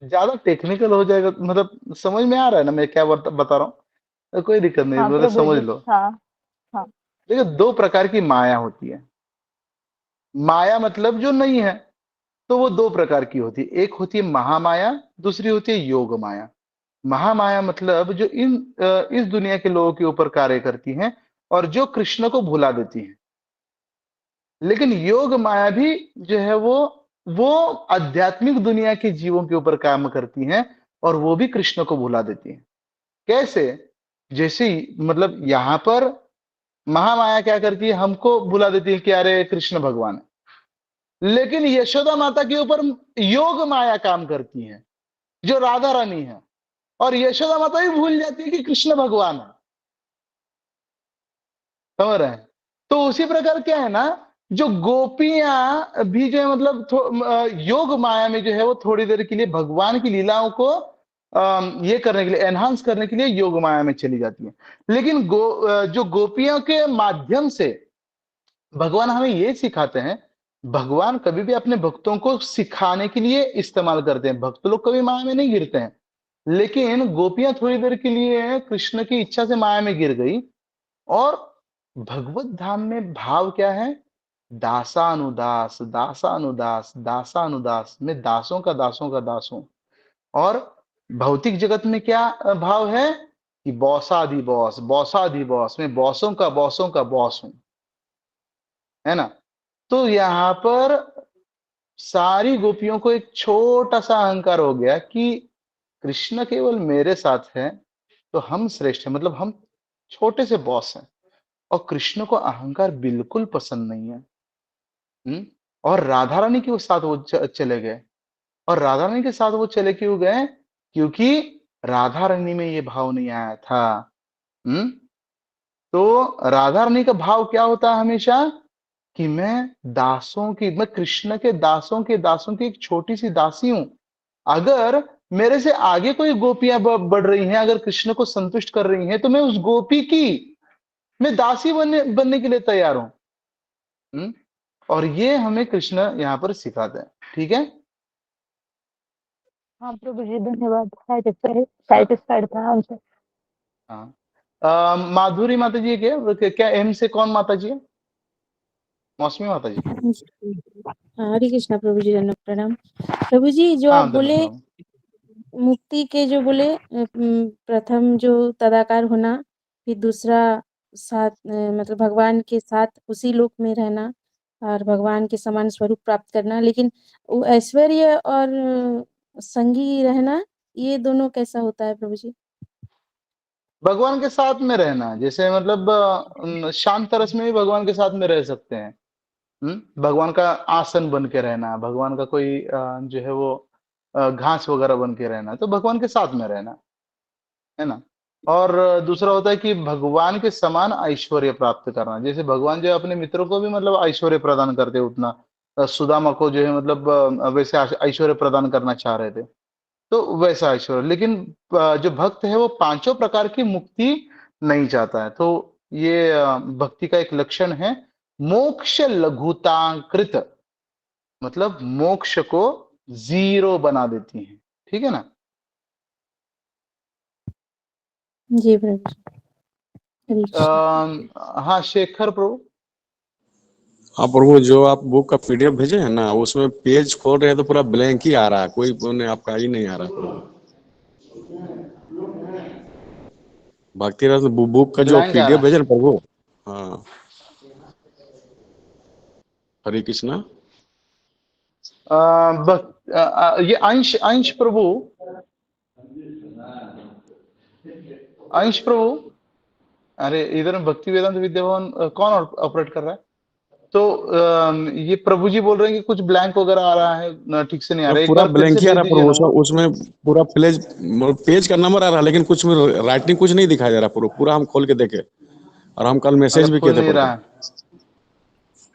ज्यादा टेक्निकल हो जाएगा, मतलब समझ में आ रहा है ना मैं क्या बता रहा हूँ? कोई दिक्कत नहीं, हाँ मतलब प्रभु समझ जी। लो। हाँ हाँ। देखिए दो प्रकार की माया होती है। माया मतलब जो नहीं है, तो वो दो प्रकार की होती है। एक होती है महामाया, दूसरी होती है योग माया। महामाया मतलब जो इस दुनिया के लोगों के ऊपर कार्य करती हैं और जो कृष्ण को भुला देती हैं। लेकिन योग माया भी जो है वो आध्यात्मिक दुनिया के जीवों के ऊपर काम करती हैं और वो भी कृष्ण को भुला देती हैं। कैसे? जैसे मतलब यहाँ पर महामाया क्या करती है, हमको भुला देती है कि अरे कृष्ण भगवान है। लेकिन यशोदा माता के ऊपर योग माया काम करती है, जो राधा रानी है, और यशोदा माता भी भूल जाती है कि कृष्ण भगवान है। समझ रहे हैं? तो उसी प्रकार क्या है ना, जो गोपियां भी जो है मतलब योग माया में जो है वो थोड़ी देर के लिए भगवान की लीलाओं को ये करने के लिए, एनहांस करने के लिए योग माया में चली जाती है। लेकिन जो गोपियों के माध्यम से भगवान हमें ये सिखाते हैं, भगवान कभी भी अपने भक्तों को सिखाने के लिए इस्तेमाल करते हैं। भक्त लोग कभी माया में नहीं गिरते हैं। लेकिन गोपियां थोड़ी देर के लिए कृष्ण की इच्छा से माया में गिर गई। और भगवत धाम में भाव क्या है? दासानुदास, दासानुदास, दासानुदास। मैं दासों का दास हूं। और भौतिक जगत में क्या भाव है कि बॉसादि बॉस, बॉसादि बॉस, मैं बॉसों का बॉस हूं। है ना? तो यहां पर सारी गोपियों को एक छोटा सा अहंकार हो गया कि कृष्ण केवल मेरे साथ है तो हम श्रेष्ठ हैं, मतलब हम छोटे से बॉस हैं। और कृष्ण को अहंकार बिल्कुल पसंद नहीं है। और राधा रानी के साथ वो चले गए। और राधा रानी के साथ वो चले क्यों गए? क्योंकि राधा रानी में ये भाव नहीं आया था। तो राधा रानी का भाव क्या होता है हमेशा कि मैं कृष्ण के दासों की एक छोटी सी दासी हूं। अगर मेरे से आगे कोई गोपियां बढ़ रही हैं, अगर कृष्ण को संतुष्ट कर रही हैं, तो मैं उस गोपी की मैं दासी बनने के लिए तैयार हूं। और ये हमें कृष्ण यहाँ पर सिखाते हैं। ठीक है? हाँ प्रभु जी, धन्यवाद। सेटिस्फाइड था आंसर। हाँ। माधुरी माता जी क्या एम से कौन माता जी है? मौसमी माता जी। हरे कृष्णा प्रभु जी, दंडवत प्रणाम। प्रभु जी, जो आप हाँ बोले धन्यवाद। मुक्ति के, जो बोले प्रथम जो तदाकार होना, फिर दूसरा साथ मतलब भगवान के साथ उसी लोक में रहना और भगवान के समान स्वरूप प्राप्त करना, लेकिन वो ऐश्वर्य और संगी रहना, ये दोनों कैसा होता है प्रभु जी? भगवान के साथ में रहना, जैसे मतलब शांत रस में भी भगवान के साथ में रह सकते हैं। भगवान का आसन बन के रहना, भगवान का कोई जो है वो घास वगैरह बन के रहना, तो भगवान के साथ में रहना। है ना? और दूसरा होता है कि भगवान के समान ऐश्वर्य प्राप्त करना। जैसे भगवान जो है अपने मित्रों को भी मतलब ऐश्वर्य प्रदान करते हैं, उतना सुदामा को जो है मतलब वैसे ऐश्वर्य प्रदान करना चाह रहे थे, तो वैसा ऐश्वर्य। लेकिन जो भक्त है वो पांचों प्रकार की मुक्ति नहीं चाहता है। तो ये भक्ति का एक लक्षण है, मोक्ष लघुतांकृत, मतलब मोक्ष को जीरो बना देती है। ठीक है ना? जी प्रभु जी। हरे कृष्ण। हाँ शेखर प्रभु। हाँ प्रभु, जो आप बुक का पीडीएफ भेजे हैं ना, उसमें पेज खोल रहे हैं तो पूरा ब्लैंक ही आ रहा है, कोई आपका ही नहीं आ रहा प्रभु। भक्ति रस बुक का जो ब्लैंक आ पीडीएफ रहा है। भेजे ना प्रभु। हाँ, हरे कृष्णा। ये अंश अंश प्रभु, अंश प्रभु, अरे इधर में भक्ति वेदांत विद्या भवन कौन ऑपरेट कर रहा है? तो ये प्रभु जी बोल रहे हैं कि कुछ ब्लैंक वगैरह आ रहा है, ठीक से नहीं आ रहा है। एक पूरा बार फिर ब्लैंक से ही आ भेज रहा दीजिए प्रभु, नंबर। उसमें पूरा पेज का नंबर आ रहा है, लेकिन कुछ में राइटिंग कुछ नहीं दिखाया जा रहा प्रभु। पूरा हम खोल के देखे और हम कल मैसेज अच्छा भी किए खुल थे नहीं प्रभु। रहा है।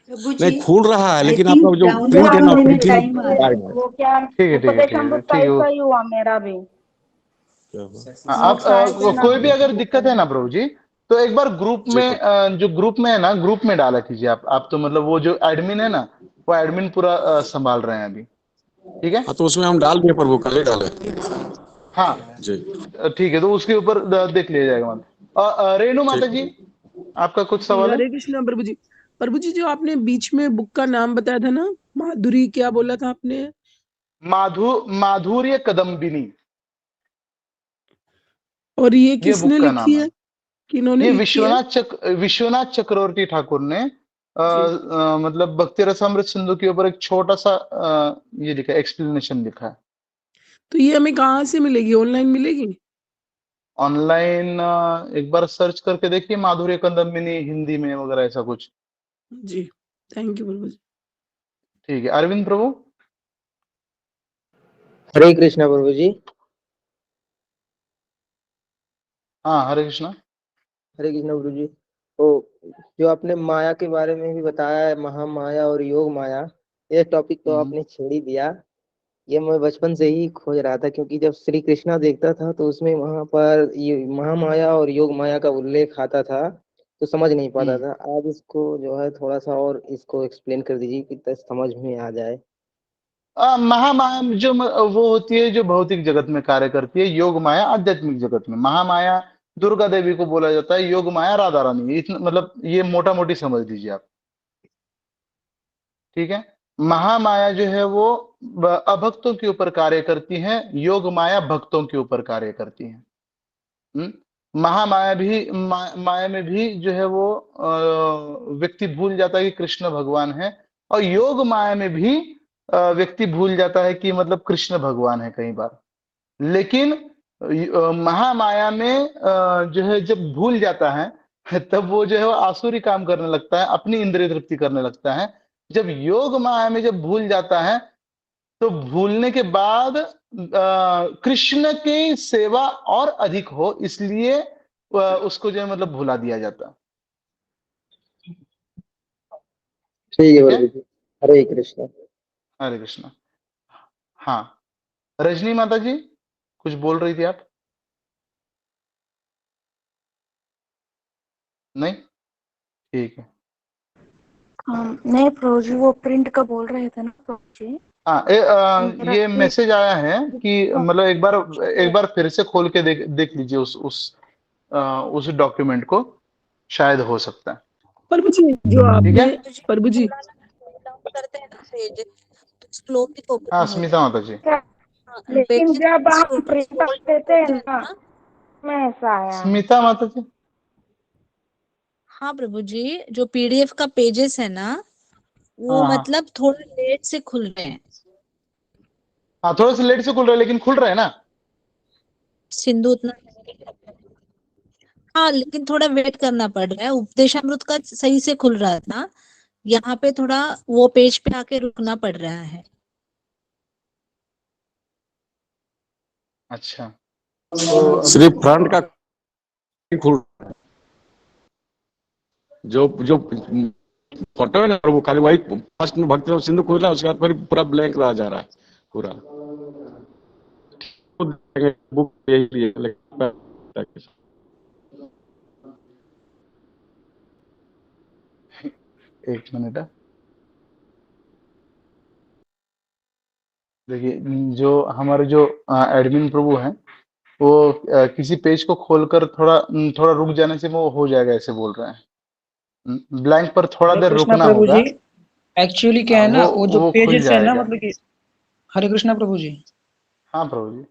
प्रभु नहीं, जी खुल रहा है, आई लेकिन थिंक आपका जो प्रिंट है डाउनलोड ना, होने में प्रिंटिंग टाइम आ रहा है। वो क्या ठीक है ठीक है ठीक है उपदेशामृत ठीक का है ऐसा ही हुआ मेरा भी। हाँ, वो आप शायद है ना कोई भी अगर दिक्कत है ना प्रभु जी, तो एक बार ग्रुप जी में प्रभु। जो ग्रुप में है ना, ग्रुप में डाला कीजिए आप तो मतलब वो जो एडमिन है ना, वो एडमिन पूरा संभाल रहे हैं अभी। ठीक है। हाँ, तो उसमें हम डाल दिए प्रभु, कल ही डाले। हाँ जी ठीक है, तो उसके ऊपर देख लिया जाएगा। मतलब रेणु माता ठीक जी, है। आपका कुछ जी सवाल है? हरे कृष्णा प्रभु जी। प्रभु जी, जो आपने बीच में बुक का नाम बताया था ना, माधुरी क्या बोला था आपने? माधुर्य कदम्बिनी, और ये ये किसने बुक का लिखी नाम है। है? किन्होंने ये लिखी है? विश्वनाथ चक्रवर्ती ठाकुर ने जी। मतलब भक्ति रसामृत सिंधु के ऊपर एक छोटा सा ये लिखा, एक्सप्लेनेशन लिखा है। तो ये हमें कहाँ से मिलेगी? ऑनलाइन मिलेगी? ऑनलाइन एक बार सर्च करके देखिए, माधुर्य कदम्बिनी हिंदी में वगैरह ऐसा कुछ। जी, थैंक यू प्रभु जी। ठीक है, अरविंद प्रभु। हरे कृष्णा प्रभु जी। हाँ हरे कृष्णा। हरे कृष्णा प्रभु जी। तो जो आपने माया के बारे में भी बताया है, महामाया और योग माया, ये टॉपिक तो हम्म आपने छेड़ ही दिया। ये मैं बचपन से ही खोज रहा था, क्योंकि जब श्री कृष्णा देखता था तो उसमें वहां पर ये महामाया और योग माया का उल्लेख आता था, तो समझ नहीं पाता हम्म था। आज इसको जो है थोड़ा सा और इसको एक्सप्लेन कर दीजिए कि समझ में आ जाए। महामाया जो वो होती है जो भौतिक जगत में कार्य करती है, योग माया आध्यात्मिक जगत में। महामाया दुर्गा देवी को बोला जाता है, योग माया राधा रानी। इतना मतलब ये मोटा मोटी समझ लीजिए आप। ठीक है। महामाया जो है वो अभक्तों के ऊपर कार्य करती है, योग माया भक्तों के ऊपर कार्य करती है। महामाया भी माया में भी जो है वो व्यक्ति भूल जाता है कि कृष्ण भगवान है, और योग माया में भी व्यक्ति भूल जाता है कि मतलब कृष्ण भगवान है कई बार। लेकिन महामाया में जो है जब भूल जाता है तब वो जो है वो आसुरी काम करने लगता है, अपनी इंद्रिय तृप्ति करने लगता है। जब योग माया में जब भूल जाता है, तो भूलने के बाद कृष्ण की सेवा और अधिक हो, इसलिए उसको जो है मतलब भुला दिया जाता। ठीक है ठीक है। प्रभु जी। हरे कृष्णा। हरे कृष्णा। हाँ रजनी माता जी, कुछ बोल रही थी आप? नहीं, ठीक है। नहीं प्रभु जी, वो प्रिंट का बोल रहे थे ना प्रभु जी। हाँ मेरा ये भी मैसेज आया है कि मतलब एक बार फिर से खोल के देख लीजिए उस डॉक्यूमेंट को, शायद हो सकता है। प्रभु जी, जो ठीक है। आपने प्रभु जी डाउन करते हैं ना पेज तो स्लोली हाँ ओपन होता स्मिता माता जी। है। हाँ, लेकिन पेज जब हम प्रिंट स्क्रॉल देते हैं करते हैं ना, ना। में ऐसा आया है। स्मिता माता जी। हाँ प्रभु जी, जो पीडीएफ का पेजेस है ना, वो हाँ हाँ मतलब थोड़ा लेट से खुल रहे हैं। हाँ, थोड़ा सा लेट से खुल रहा है लेकिन खुल रहा है ना। सिंधु उतना, हाँ लेकिन थोड़ा वेट करना पड़ रहा है। उपदेशामृत का सही से खुल रहा था, यहाँ पे थोड़ा वो पेज पे आके रुकना पड़ रहा है। अच्छा, तो सिर्फ फ्रंट का खुल, जो जो फोटो है ना वो खाली वही फर्स्ट में भक्ति सिंधु खुल रहा है, उसके बाद फिर पूरा ब्लैंक रह जा रहा है पूरा। बुक यही लिए एक मिनट है। देखिए जो हमारे जो एडमिन प्रभु हैं, वो किसी पेज को खोलकर थोड़ा रुक जाने से वो हो जाएगा, ऐसे बोल रहे हैं। ब्लैंक पर थोड़ा हरे देर कृष्णा रुकना प्रभु होगा। जी, एक्चुअली क्या है ना, वो जो वो खुल पेजेस है ना, जाएगा। मतलब कि हरे कृष्णा प्रभु जी, हाँ प्रभु जी।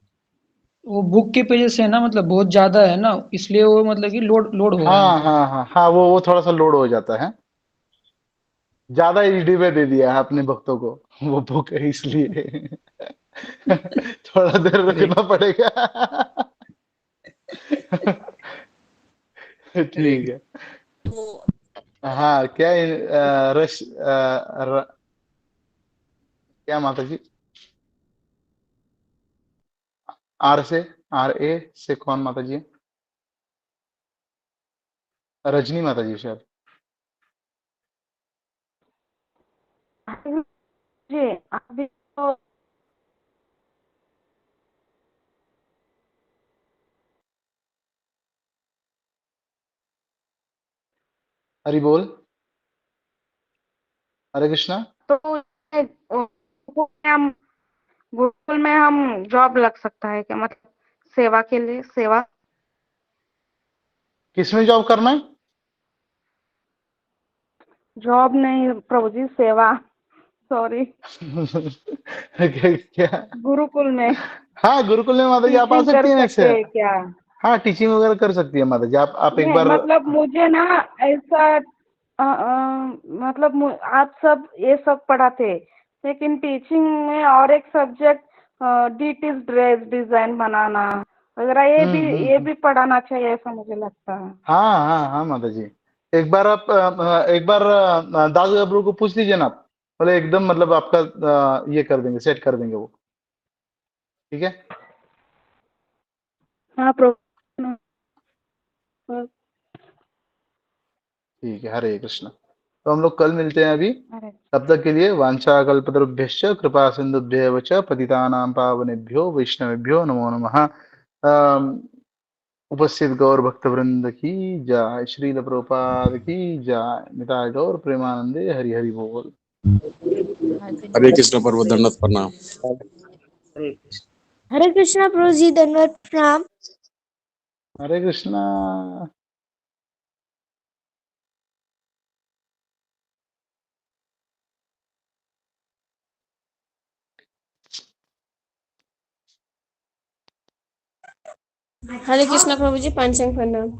वो बुक के पेजेस है ना, मतलब बहुत ज्यादा है ना, इसलिए वो मतलब कि लोड लोड हो रहे हैं हाँ मतलब। हाँ हाँ हाँ, वो थोड़ा सा लोड हो जाता है। ज्यादा ईडी में दे दिया है अपने भक्तों को वो बुक है, इसलिए थोड़ा देर हरे रुकना पड़ेगा। हरे ठीक है। तो हाँ, क्या क्या माता जी? आर से, RA से कौन माता जी है? रजनी माता जी शायद। जी अभी तो हरि बोल। हरे कृष्णा। तो हम गूगल में हम जॉब लग सकता है क्या, मतलब सेवा के लिए, सेवा किसमें जॉब करना है? जॉब नहीं प्रभु जी, सेवा, सॉरी, क्या? गुरुकुल में हाँ, गुरुकुल में माता जी आप आ टीचिंग कर सकती हैं सकते वैसे। हैं क्या? हाँ, टीचिंग वगैरह कर सकती है माता जी। आप एक नहीं बार। मतलब मुझे ना ऐसा मतलब आप सब ये सब पढ़ाते, लेकिन टीचिंग में और एक सब्जेक्ट डिटेल ड्रेस डिजाइन बनाना वगैरह, ये भी पढ़ाना चाहिए ऐसा मुझे लगता है। हाँ हाँ हाँ माता जी। एक बार आप एक बार दास गबरू को पूछ लीजिए ना आप। बोले एकदम मतलब आपका ये कर देंगे, सेट कर देंगे वो। ठीक है। हाँ प्रभु। ठीक है। हरे कृष्ण। तो हम लोग कल मिलते हैं अभी। अरे तब तक के लिए वांछा कल्पतरुभ्यश्च कृपा सिंधुभ्येव च पतितानां पावनेभ्यो वैष्णवेभ्यो नमो नमः। उपस्थित गौर भक्त वृंद की जय, श्रील प्रभुपाद की जय, निताय गौर प्रेमानंदे, हरि हरि बोल। हरे कृष्ण पर्वत दंडवत प्रणाम। हरे कृष्ण। हरे कृष्णा प्रभु जी, दंडवत प्रणाम। हरे कृष्णा। हरे कृष्णा प्रभु जी, पांचंग प्रणाम।